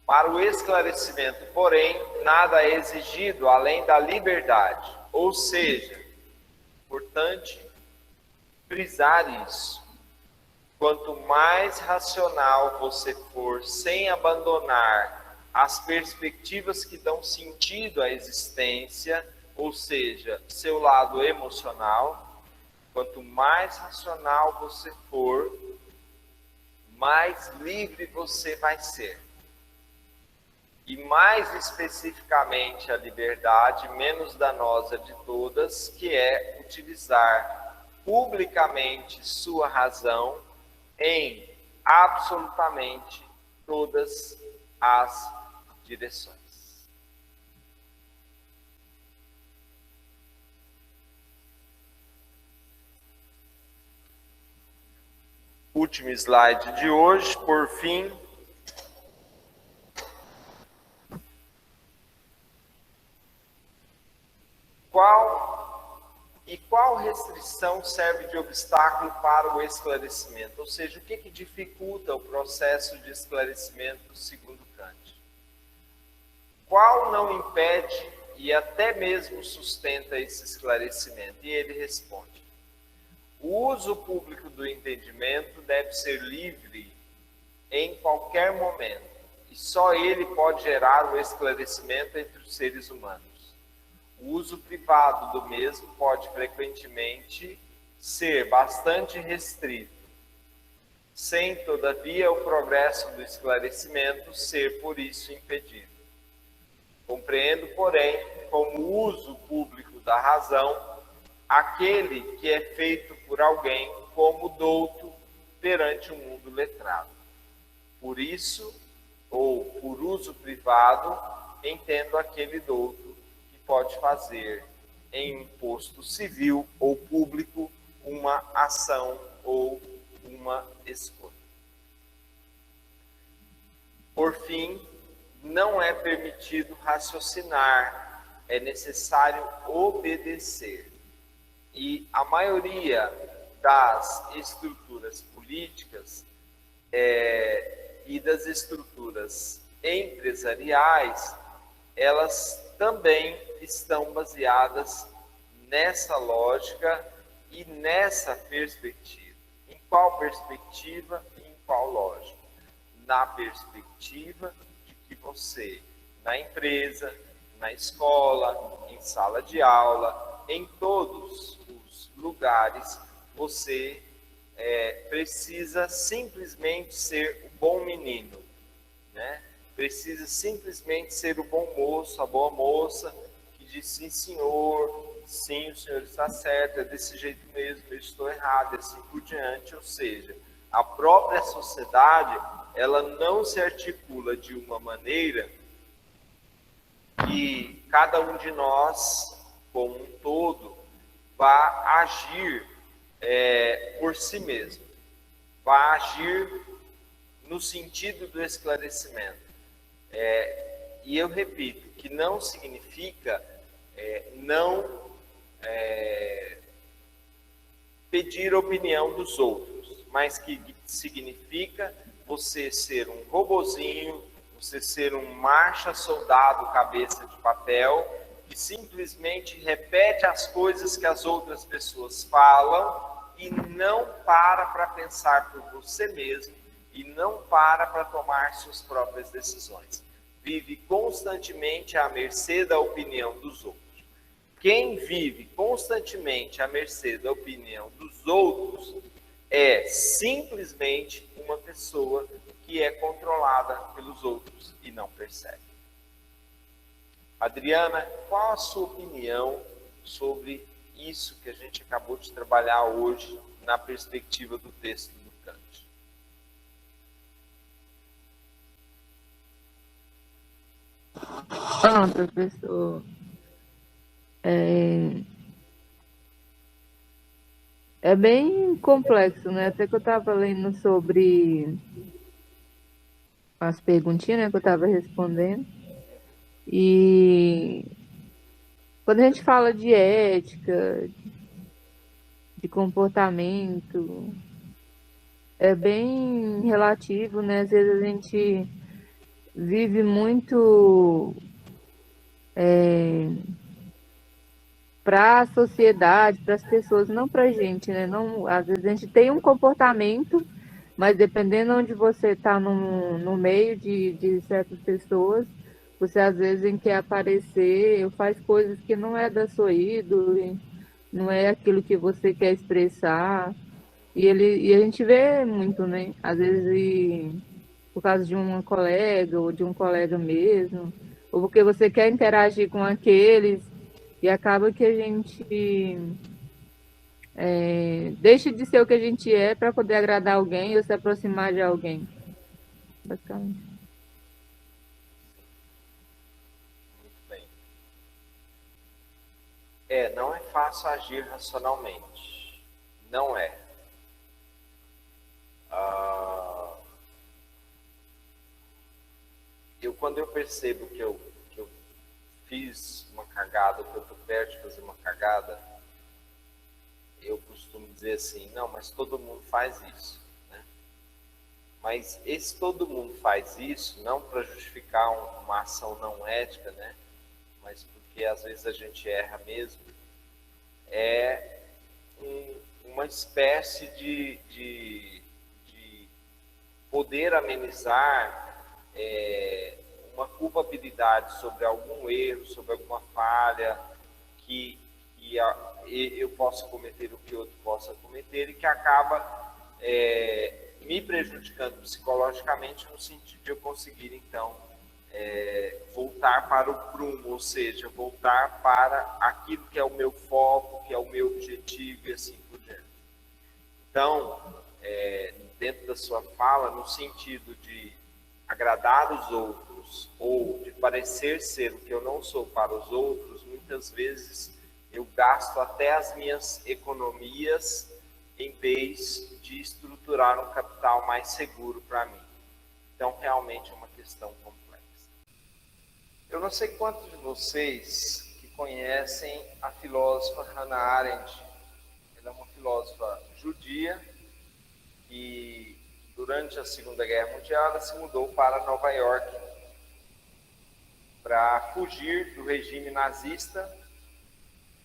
Para o esclarecimento, porém, nada é exigido além da liberdade, ou seja, importante frisar isso. Quanto mais racional você for, sem abandonar as perspectivas que dão sentido à existência, ou seja, seu lado emocional, quanto mais racional você for, mais livre você vai ser. E mais especificamente a liberdade menos danosa de todas, que é utilizar publicamente sua razão em absolutamente todas as direções. Último slide de hoje, por fim. Qual restrição serve de obstáculo para o esclarecimento? Ou seja, o que dificulta o processo de esclarecimento segundo Kant? Qual não impede e até mesmo sustenta esse esclarecimento? E ele responde: o uso público do entendimento deve ser livre em qualquer momento, e só ele pode gerar o esclarecimento entre os seres humanos. O uso privado do mesmo pode frequentemente ser bastante restrito, sem, todavia, o progresso do esclarecimento ser por isso impedido. Compreendo, porém, como uso público da razão, aquele que é feito por alguém como douto perante o mundo letrado. Por isso, ou por uso privado, entendo aquele douto pode fazer em um posto civil ou público uma ação ou uma escolha. Por fim, não é permitido raciocinar, é necessário obedecer. E a maioria das estruturas políticas e das estruturas empresariais, elas também estão baseadas nessa lógica e nessa perspectiva. Em qual perspectiva e em qual lógica? Na perspectiva de que você, na empresa, na escola, em sala de aula, em todos os lugares, você precisa simplesmente ser o bom menino, né? Precisa simplesmente ser o bom moço, a boa moça, que diz sim, senhor, sim, o senhor está certo, é desse jeito mesmo, eu estou errado, e assim por diante. Ou seja, a própria sociedade, ela não se articula de uma maneira que cada um de nós, como um todo, vá agir por si mesmo, vá agir no sentido do esclarecimento. E eu repito, que não significa não pedir opinião dos outros, mas que significa você ser um robozinho, você ser um marcha-soldado cabeça de papel, que simplesmente repete as coisas que as outras pessoas falam e não para pensar por você mesmo e não para tomar suas próprias decisões. Vive constantemente à mercê da opinião dos outros. Quem vive constantemente à mercê da opinião dos outros é simplesmente uma pessoa que é controlada pelos outros e não percebe. Adriana, qual a sua opinião sobre isso que a gente acabou de trabalhar hoje na perspectiva do texto do Kant? Professor, é bem complexo, né? Até que eu estava lendo sobre as perguntinhas, né, que eu estava respondendo. E quando a gente fala de ética, de comportamento, é bem relativo, né? Às vezes a gente vive muito para a sociedade, para as pessoas, não para a gente, né? Não, às vezes a gente tem um comportamento mas dependendo onde você está no meio de certas pessoas, você às vezes quer aparecer, ou faz coisas que não é da sua índole, não é aquilo que você quer expressar. E a gente vê muito, né? Às vezes por causa de uma colega ou de um colega mesmo, ou porque você quer interagir com aqueles, e acaba que a gente deixa de ser o que a gente é para poder agradar alguém ou se aproximar de alguém, basicamente. Muito bem. Não é fácil agir racionalmente. Não é. Quando eu percebo que eu fiz uma cagada, que eu estou perto de fazer uma cagada, eu costumo dizer assim, não, mas todo mundo faz isso, né? Mas esse todo mundo faz isso, não para justificar uma ação não ética, né? Mas porque às vezes a gente erra mesmo, é uma espécie de poder amenizar uma culpabilidade sobre algum erro, sobre alguma falha que eu posso cometer, o que outro possa cometer, e que acaba me prejudicando psicologicamente, no sentido de eu conseguir, então, voltar para o prumo, ou seja, voltar para aquilo que é o meu foco, que é o meu objetivo, e assim por diante. Então, dentro da sua fala, no sentido de agradar os outros, ou de parecer ser o que eu não sou para os outros, muitas vezes eu gasto até as minhas economias em vez de estruturar um capital mais seguro para mim. Então, realmente é uma questão complexa. Eu não sei quantos de vocês que conhecem a filósofa Hannah Arendt. Ela é uma filósofa judia e durante a Segunda Guerra Mundial ela se mudou para Nova York para fugir do regime nazista.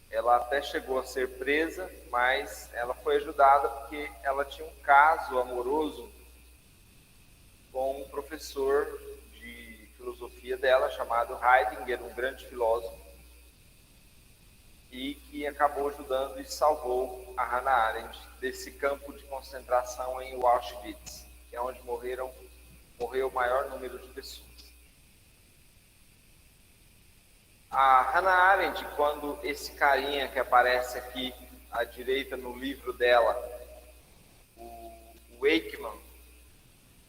Ela até chegou a ser presa, mas ela foi ajudada porque ela tinha um caso amoroso com um professor de filosofia dela, chamado Heidegger, um grande filósofo, e que acabou ajudando e salvou a Hannah Arendt desse campo de concentração em Auschwitz, que é onde morreu o maior número de pessoas. A Hannah Arendt, quando esse carinha que aparece aqui à direita no livro dela, o Eichmann,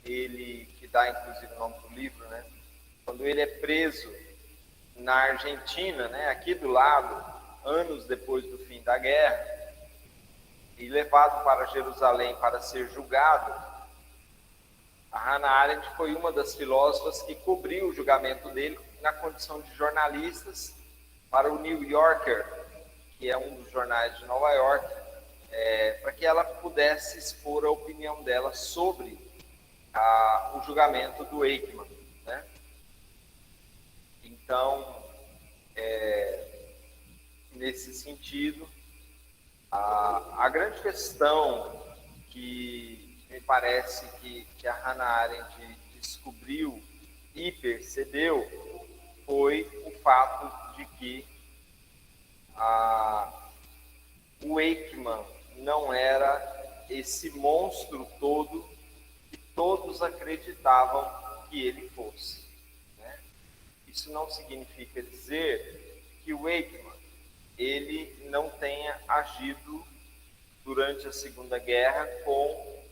ele que dá inclusive o nome do livro, né? Quando ele é preso na Argentina, né, aqui do lado, anos depois do fim da guerra, e levado para Jerusalém para ser julgado, a Hannah Arendt foi uma das filósofas que cobriu o julgamento dele na condição de jornalistas para o New Yorker, que é um dos jornais de Nova York, para que ela pudesse expor a opinião dela sobre o julgamento do Eichmann, né? Então, nesse sentido, a grande questão que me parece que a Hannah Arendt descobriu e percebeu foi o fato de que o Eichmann não era esse monstro todo que todos acreditavam que ele fosse, né? Isso não significa dizer que o Eichmann ele não tenha agido durante a Segunda Guerra com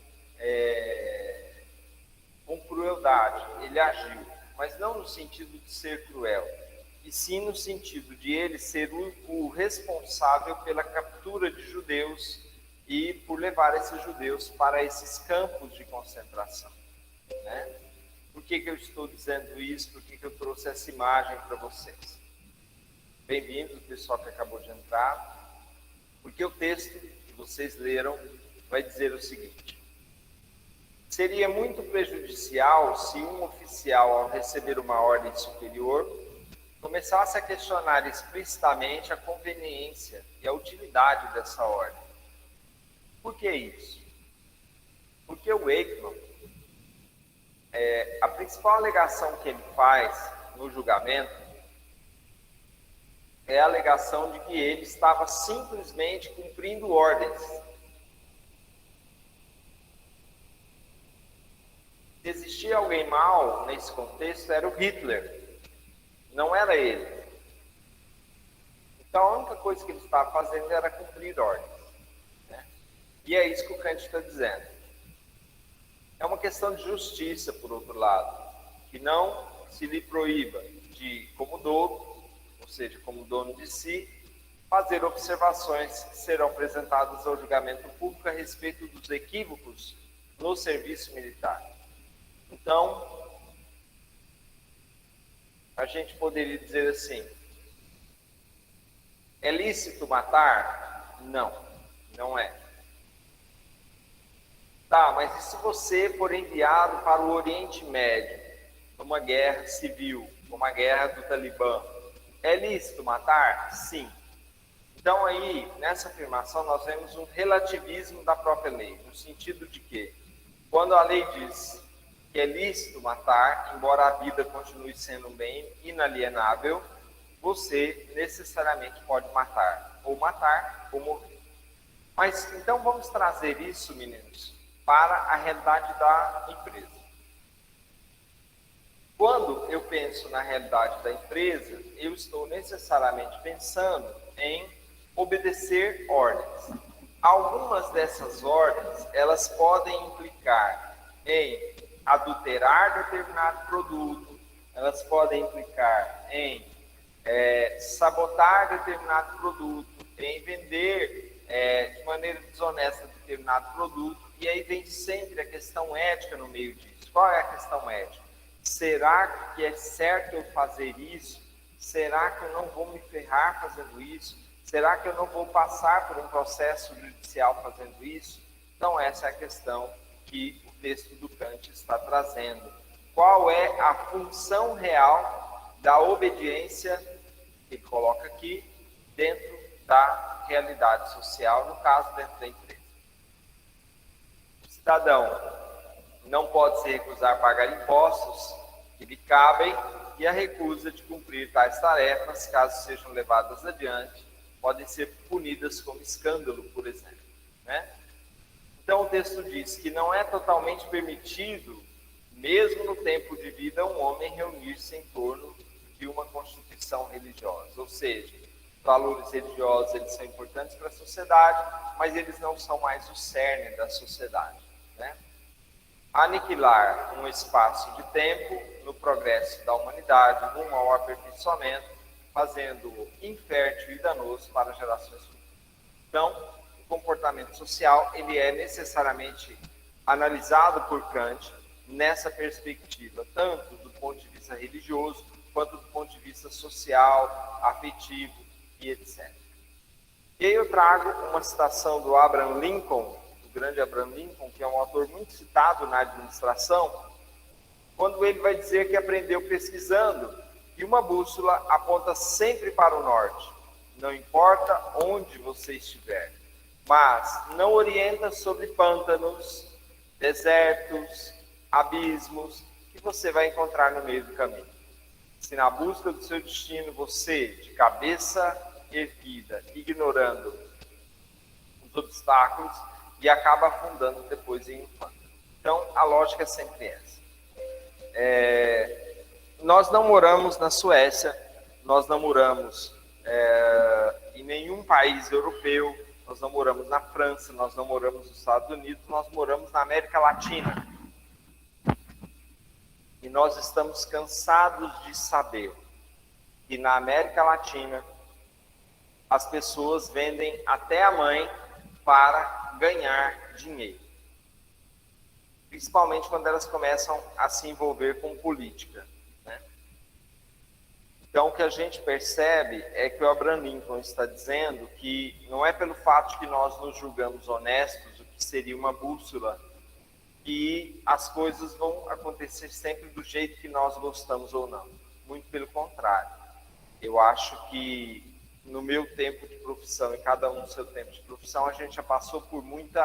crueldade. Ele agiu, mas não no sentido de ser cruel, e sim no sentido de ele ser o responsável pela captura de judeus e por levar esses judeus para esses campos de concentração, né? Por que eu estou dizendo isso? Por que eu trouxe essa imagem para vocês? Bem-vindo, o pessoal que acabou de entrar, porque o texto que vocês leram vai dizer o seguinte: seria muito prejudicial se um oficial, ao receber uma ordem superior, começasse a questionar explicitamente a conveniência e a utilidade dessa ordem. Por que isso? Porque o Eichmann, a principal alegação que ele faz no julgamento é a alegação de que ele estava simplesmente cumprindo ordens. Se existia alguém mal nesse contexto, era o Hitler, não era ele. Então a única coisa que ele estava fazendo era cumprir ordens, né? E é isso que o Kant está dizendo. É uma questão de justiça, por outro lado, que não se lhe proíba de, como dono, ou seja, como dono de si, fazer observações que serão apresentadas ao julgamento público a respeito dos equívocos no serviço militar. Então, a gente poderia dizer assim: é lícito matar? Não, não é. Tá, mas e se você for enviado para o Oriente Médio, numa guerra civil, uma guerra do Talibã, é lícito matar? Sim. Então aí, nessa afirmação, nós vemos um relativismo da própria lei, no sentido de que, quando a lei diz que é lícito matar, embora a vida continue sendo um bem inalienável, você necessariamente pode matar ou morrer. Mas então vamos trazer isso, meninos, para a realidade da empresa. Quando eu penso na realidade da empresa, eu estou necessariamente pensando em obedecer ordens. Algumas dessas ordens, elas podem implicar em adulterar determinado produto, elas podem implicar em sabotar determinado produto, em vender de maneira desonesta determinado produto, e aí vem sempre a questão ética no meio disso. Qual é a questão ética? Será que é certo eu fazer isso? Será que eu não vou me ferrar fazendo isso? Será que eu não vou passar por um processo judicial fazendo isso? Então essa é a questão que o texto do Kant está trazendo. Qual é a função real da obediência, que ele coloca aqui, dentro da realidade social, no caso, dentro da empresa? O cidadão não pode se recusar a pagar impostos que lhe cabem, e a recusa de cumprir tais tarefas, caso sejam levadas adiante, podem ser punidas como escândalo, por exemplo, né? Então o texto diz que não é totalmente permitido, mesmo no tempo de vida, um homem reunir-se em torno de uma constituição religiosa. Ou seja, valores religiosos, eles são importantes para a sociedade, mas eles não são mais o cerne da sociedade, né? Aniquilar um espaço de tempo no progresso da humanidade, rumo ao aperfeiçoamento, fazendo-o infértil e danoso para gerações futuras. Então, o comportamento social, ele é necessariamente analisado por Kant nessa perspectiva, tanto do ponto de vista religioso, quanto do ponto de vista social, afetivo e etc. E aí eu trago uma citação do Abraham Lincoln, do grande Abraham Lincoln, que é um autor muito citado na administração, quando ele vai dizer que aprendeu pesquisando que uma bússola aponta sempre para o norte, não importa onde você estiver, mas não orienta sobre pântanos, desertos, abismos, que você vai encontrar no meio do caminho. Se na busca do seu destino você, de cabeça erguida, ignorando os obstáculos, e acaba afundando depois em um pântano. Então, a lógica é sempre essa. Nós não moramos na Suécia, nós não moramos em nenhum país europeu, nós não moramos na França, nós não moramos nos Estados Unidos, nós moramos na América Latina. E nós estamos cansados de saber que na América Latina as pessoas vendem até a mãe para ganhar dinheiro. Principalmente quando elas começam a se envolver com política, né? Então, o que a gente percebe é que o Abraham Lincoln está dizendo que não é pelo fato de que nós nos julgamos honestos, o que seria uma bússola, que as coisas vão acontecer sempre do jeito que nós gostamos ou não. Muito pelo contrário. Eu acho que no meu tempo de profissão, e cada um no seu tempo de profissão, a gente já passou por muita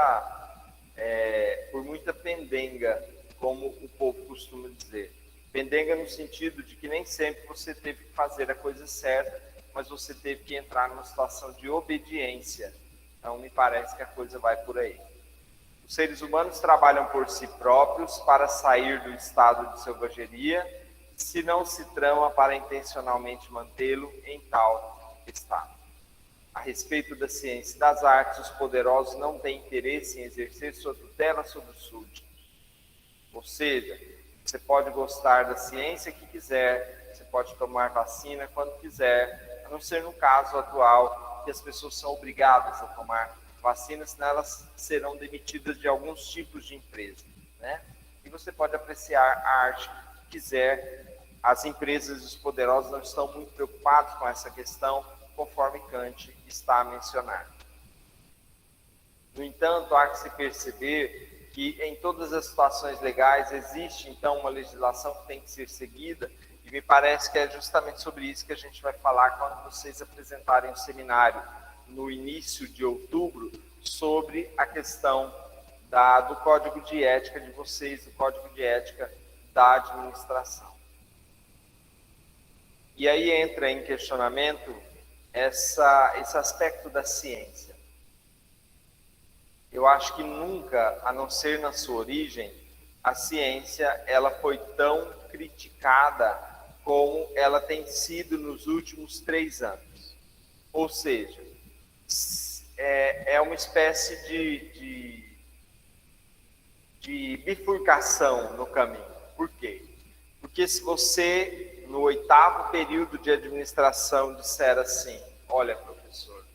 por muita pendenga, como o povo costuma dizer. Pendenga no sentido de que nem sempre você teve que fazer a coisa certa, mas você teve que entrar numa situação de obediência. Então, me parece que a coisa vai por aí. Os seres humanos trabalham por si próprios para sair do estado de selvageria, se não se trama para intencionalmente mantê-lo em tal estado. A respeito da ciência e das artes, os poderosos não têm interesse em exercer sua tutela sobre os súditos. Ou seja, você pode gostar da ciência que quiser, você pode tomar vacina quando quiser, a não ser no caso atual, que as pessoas são obrigadas a tomar vacinas, senão elas serão demitidas de alguns tipos de empresas, né? E você pode apreciar a arte que quiser. As empresas e os poderosos não estão muito preocupados com essa questão, conforme Kant está a mencionar. No entanto, há que se perceber que em todas as situações legais existe, então, uma legislação que tem que ser seguida, e me parece que é justamente sobre isso que a gente vai falar quando vocês apresentarem o seminário no início de outubro, sobre a questão do código de ética de vocês, do código de ética da administração. E aí entra em questionamento esse aspecto da ciência. Eu acho que nunca, a não ser na sua origem, a ciência ela foi tão criticada como ela tem sido nos últimos 3 anos. Ou seja, é uma espécie de bifurcação no caminho. Por quê? Porque se você, no 8º período de administração, disser assim, olha, professor,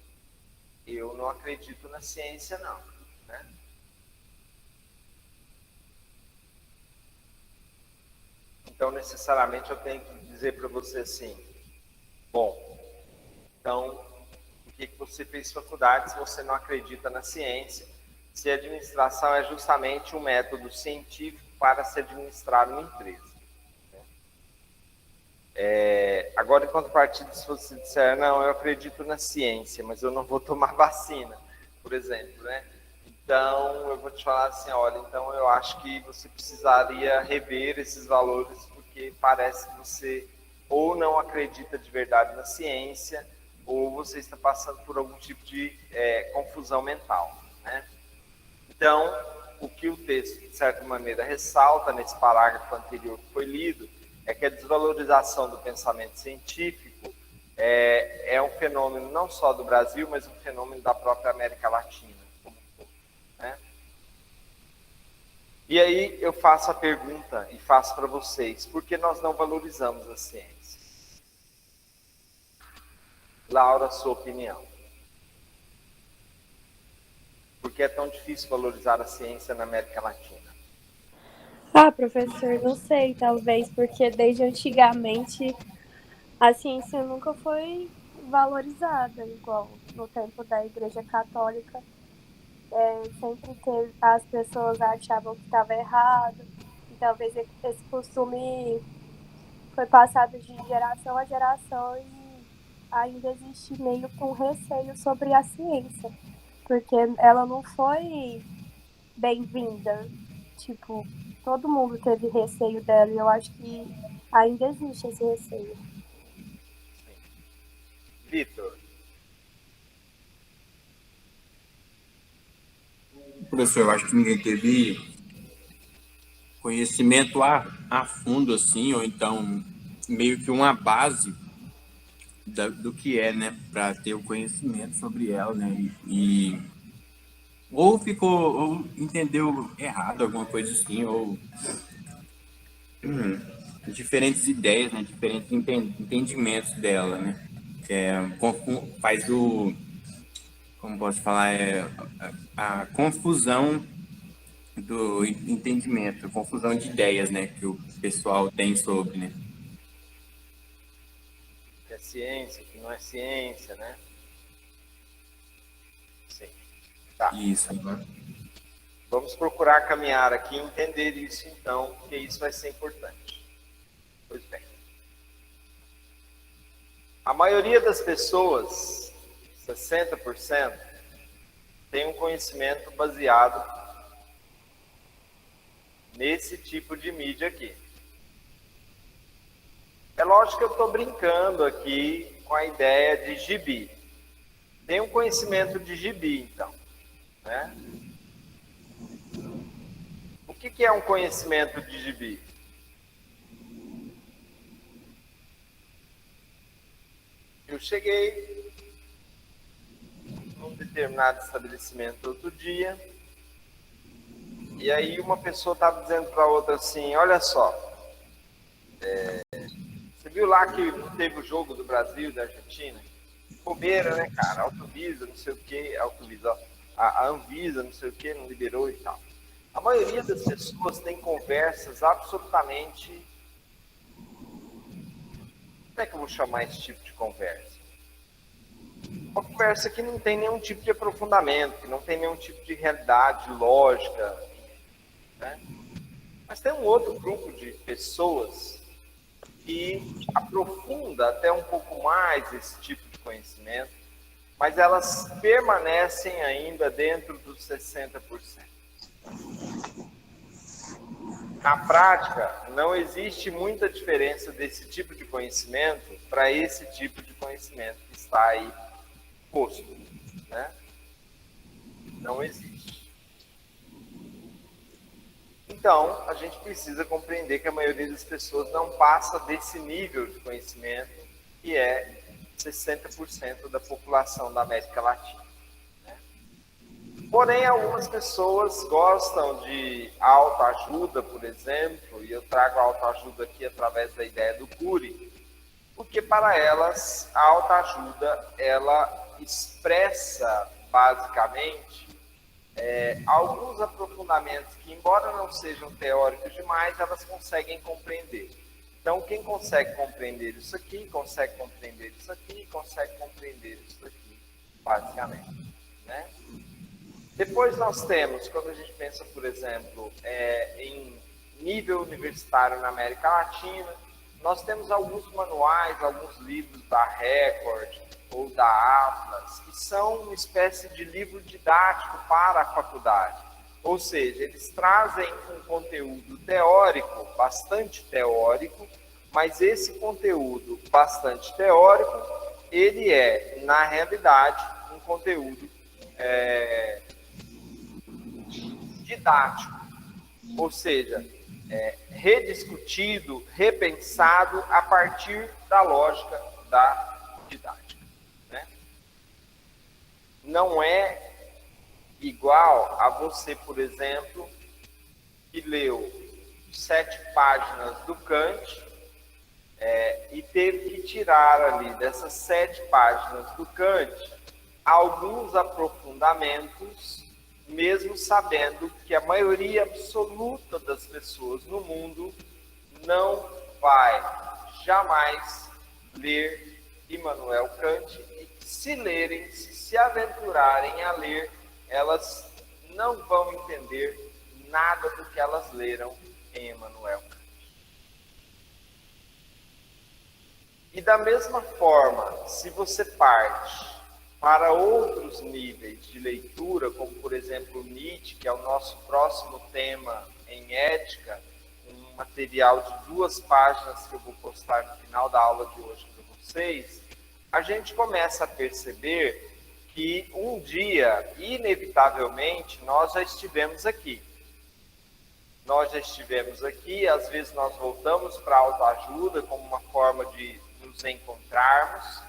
eu não acredito na ciência, não, né? Então, necessariamente, eu tenho que dizer para você assim, bom, então, por que você fez faculdade se você não acredita na ciência? Se a administração é justamente um método científico para se administrar uma empresa. Agora, em contrapartida, se você disser, não, eu acredito na ciência, mas eu não vou tomar vacina, por exemplo, né? Então, eu vou te falar assim, olha, então eu acho que você precisaria rever esses valores, porque parece que você ou não acredita de verdade na ciência, ou você está passando por algum tipo de confusão mental, né? Então, o que o texto, de certa maneira, ressalta nesse parágrafo anterior que foi lido, é que a desvalorização do pensamento científico é um fenômeno não só do Brasil, mas um fenômeno da própria América Latina, como um todo, né? E aí eu faço a pergunta, e faço para vocês, por que nós não valorizamos a ciência? Laura, sua opinião. Por que é tão difícil valorizar a ciência na América Latina? Professor, não sei, talvez porque desde antigamente a ciência nunca foi valorizada, igual no tempo da Igreja Católica. Sempre teve, as pessoas achavam que estava errado, e talvez esse costume foi passado de geração a geração e ainda existe meio que um receio sobre a ciência, porque ela não foi bem-vinda, tipo, todo mundo teve receio dela e eu acho que ainda existe esse receio. Vitor. Professor, eu acho que ninguém teve conhecimento a fundo, assim, ou então meio que uma base do que é, né, para ter o conhecimento sobre ela, né, ou entendeu errado alguma coisa assim, ou diferentes ideias, né, diferentes entendimentos dela, né, faz como posso falar, a confusão do entendimento, a confusão de ideias, né, que o pessoal tem sobre, né. Que é ciência, que não é ciência, né? Sim. Tá. Isso, né? Vamos procurar caminhar aqui e entender isso, então, porque isso vai ser importante. Pois bem. A maioria das pessoas, 60%, tem um conhecimento baseado nesse tipo de mídia aqui. É lógico que eu estou brincando aqui com a ideia de gibi. Tem um conhecimento de gibi, então, né? O que é um conhecimento de gibi? Eu cheguei num determinado estabelecimento outro dia, e aí uma pessoa estava dizendo para a outra assim, olha só, você viu lá que teve o jogo do Brasil e da Argentina? Bobeira, né, cara? Autovisa, não sei o quê, Autovisa, a Anvisa, não sei o quê, não liberou e tal. A maioria das pessoas tem conversas absolutamente... Como é que eu vou chamar esse tipo de conversa? Uma conversa que não tem nenhum tipo de aprofundamento, que não tem nenhum tipo de realidade lógica, né? Mas tem um outro grupo de pessoas que aprofunda até um pouco mais esse tipo de conhecimento, mas elas permanecem ainda dentro dos 60%. Na prática, não existe muita diferença desse tipo de conhecimento para esse tipo de conhecimento que está aí posto, né? Não existe. Então, a gente precisa compreender que a maioria das pessoas não passa desse nível de conhecimento, que é 60% da população da América Latina. Porém, algumas pessoas gostam de autoajuda, por exemplo, e eu trago a autoajuda aqui através da ideia do Cury, porque para elas a autoajuda ela expressa basicamente alguns aprofundamentos que, embora não sejam teóricos demais, elas conseguem compreender. Então, quem consegue compreender isso aqui, consegue compreender isso aqui, consegue compreender isso aqui, basicamente, né? Depois nós temos, quando a gente pensa, por exemplo, em nível universitário na América Latina, nós temos alguns manuais, alguns livros da Record ou da Atlas, que são uma espécie de livro didático para a faculdade. Ou seja, eles trazem um conteúdo teórico, bastante teórico, mas esse conteúdo bastante teórico, ele é, na realidade, um conteúdo didático, ou seja, rediscutido, repensado a partir da lógica da didática, né? Não é igual a você, por exemplo, que leu 7 páginas do Kant e teve que tirar ali dessas 7 páginas do Kant alguns aprofundamentos, mesmo sabendo que a maioria absoluta das pessoas no mundo não vai jamais ler Immanuel Kant, e se lerem, se aventurarem a ler, elas não vão entender nada do que elas leram em Immanuel Kant. E da mesma forma, se você parte para outros níveis de leitura, como por exemplo Nietzsche, que é o nosso próximo tema em ética, um material de 2 páginas que eu vou postar no final da aula de hoje para vocês, a gente começa a perceber que um dia, inevitavelmente, nós já estivemos aqui. Nós já estivemos aqui, às vezes nós voltamos para a autoajuda como uma forma de nos encontrarmos.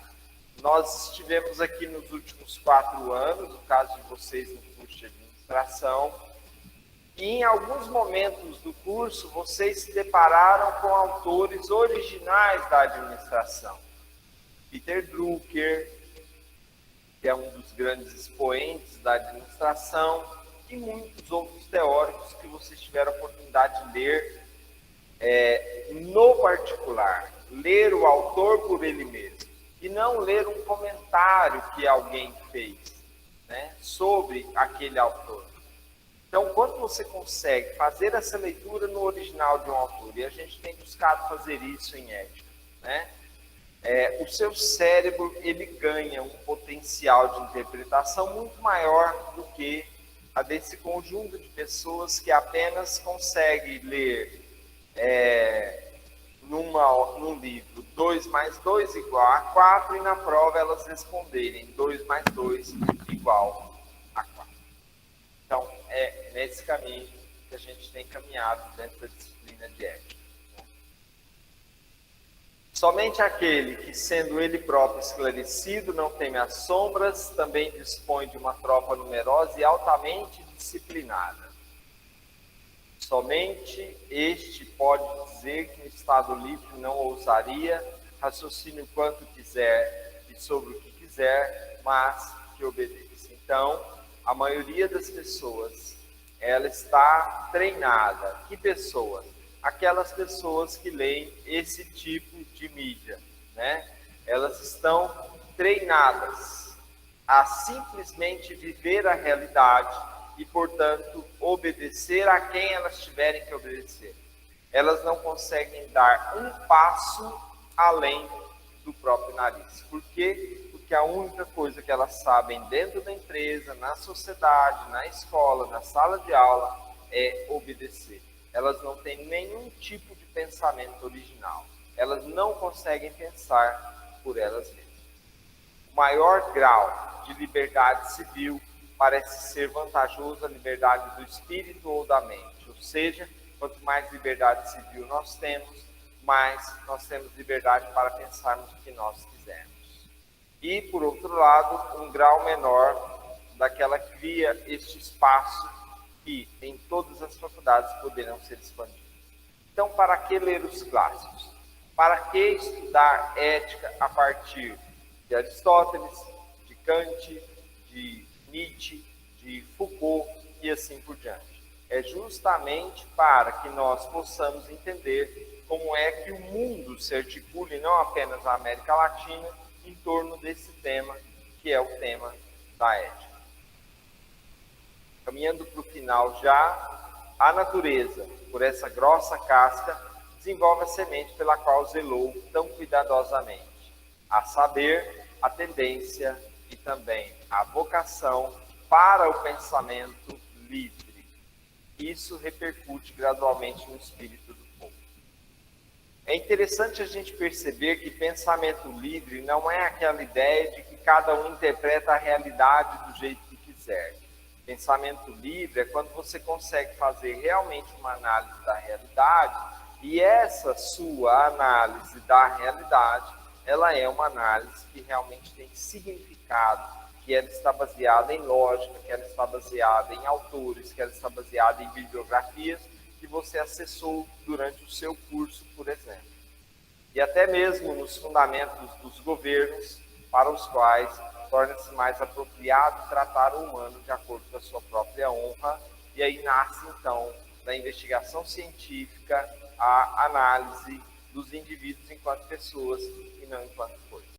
Nós estivemos aqui nos últimos 4 anos, no caso de vocês no curso de administração, e em alguns momentos do curso vocês se depararam com autores originais da administração. Peter Drucker, que é um dos grandes expoentes da administração, e muitos outros teóricos que vocês tiveram a oportunidade de ler no particular, ler o autor por ele mesmo. E não ler um comentário que alguém fez, né, sobre aquele autor. Então, quando você consegue fazer essa leitura no original de um autor, e a gente tem buscado fazer isso em ética, né, o seu cérebro ele ganha um potencial de interpretação muito maior do que a desse conjunto de pessoas que apenas consegue ler num livro 2 mais 2 igual a 4 e na prova elas responderem 2 mais 2 igual a 4. Então, é nesse caminho que a gente tem caminhado dentro da disciplina de ética. Somente aquele que, sendo ele próprio esclarecido, não teme as sombras, também dispõe de uma tropa numerosa e altamente disciplinada. Somente este pode dizer que no estado livre não ousaria, raciocine o quanto quiser e sobre o que quiser, mas que obedeça. Então, a maioria das pessoas, ela está treinada. Que pessoas? Aquelas pessoas que leem esse tipo de mídia, né? Elas estão treinadas a simplesmente viver a realidade e, portanto, obedecer a quem elas tiverem que obedecer. Elas não conseguem dar um passo além do próprio nariz. Por quê? Porque a única coisa que elas sabem dentro da empresa, na sociedade, na escola, na sala de aula, é obedecer. Elas não têm nenhum tipo de pensamento original. Elas não conseguem pensar por elas mesmas. O maior grau de liberdade civil parece ser vantajoso à liberdade do espírito ou da mente. Ou seja, quanto mais liberdade civil nós temos, mais nós temos liberdade para pensarmos o que nós quisermos. E, por outro lado, um grau menor daquela cria este espaço que em todas as faculdades poderão ser expandidos. Então, para que ler os clássicos? Para que estudar ética a partir de Aristóteles, de Kant, de Nietzsche, de Foucault e assim por diante? É justamente para que nós possamos entender como é que o mundo se articula, e não apenas a América Latina, em torno desse tema, que é o tema da ética. Caminhando para o final já, a natureza, por essa grossa casca, desenvolve a semente pela qual zelou tão cuidadosamente, a saber, a tendência e também a vocação para o pensamento livre. Isso repercute gradualmente no espírito do povo. É interessante a gente perceber que pensamento livre não é aquela ideia de que cada um interpreta a realidade do jeito que quiser. Pensamento livre é quando você consegue fazer realmente uma análise da realidade e essa sua análise da realidade, ela é uma análise que realmente tem significado, que ela está baseada em lógica, que ela está baseada em autores, que ela está baseada em bibliografias que você acessou durante o seu curso, por exemplo. E até mesmo nos fundamentos dos governos, para os quais torna-se mais apropriado tratar o humano de acordo com a sua própria honra, e aí nasce, então, da investigação científica, a análise dos indivíduos enquanto pessoas e não enquanto coisas.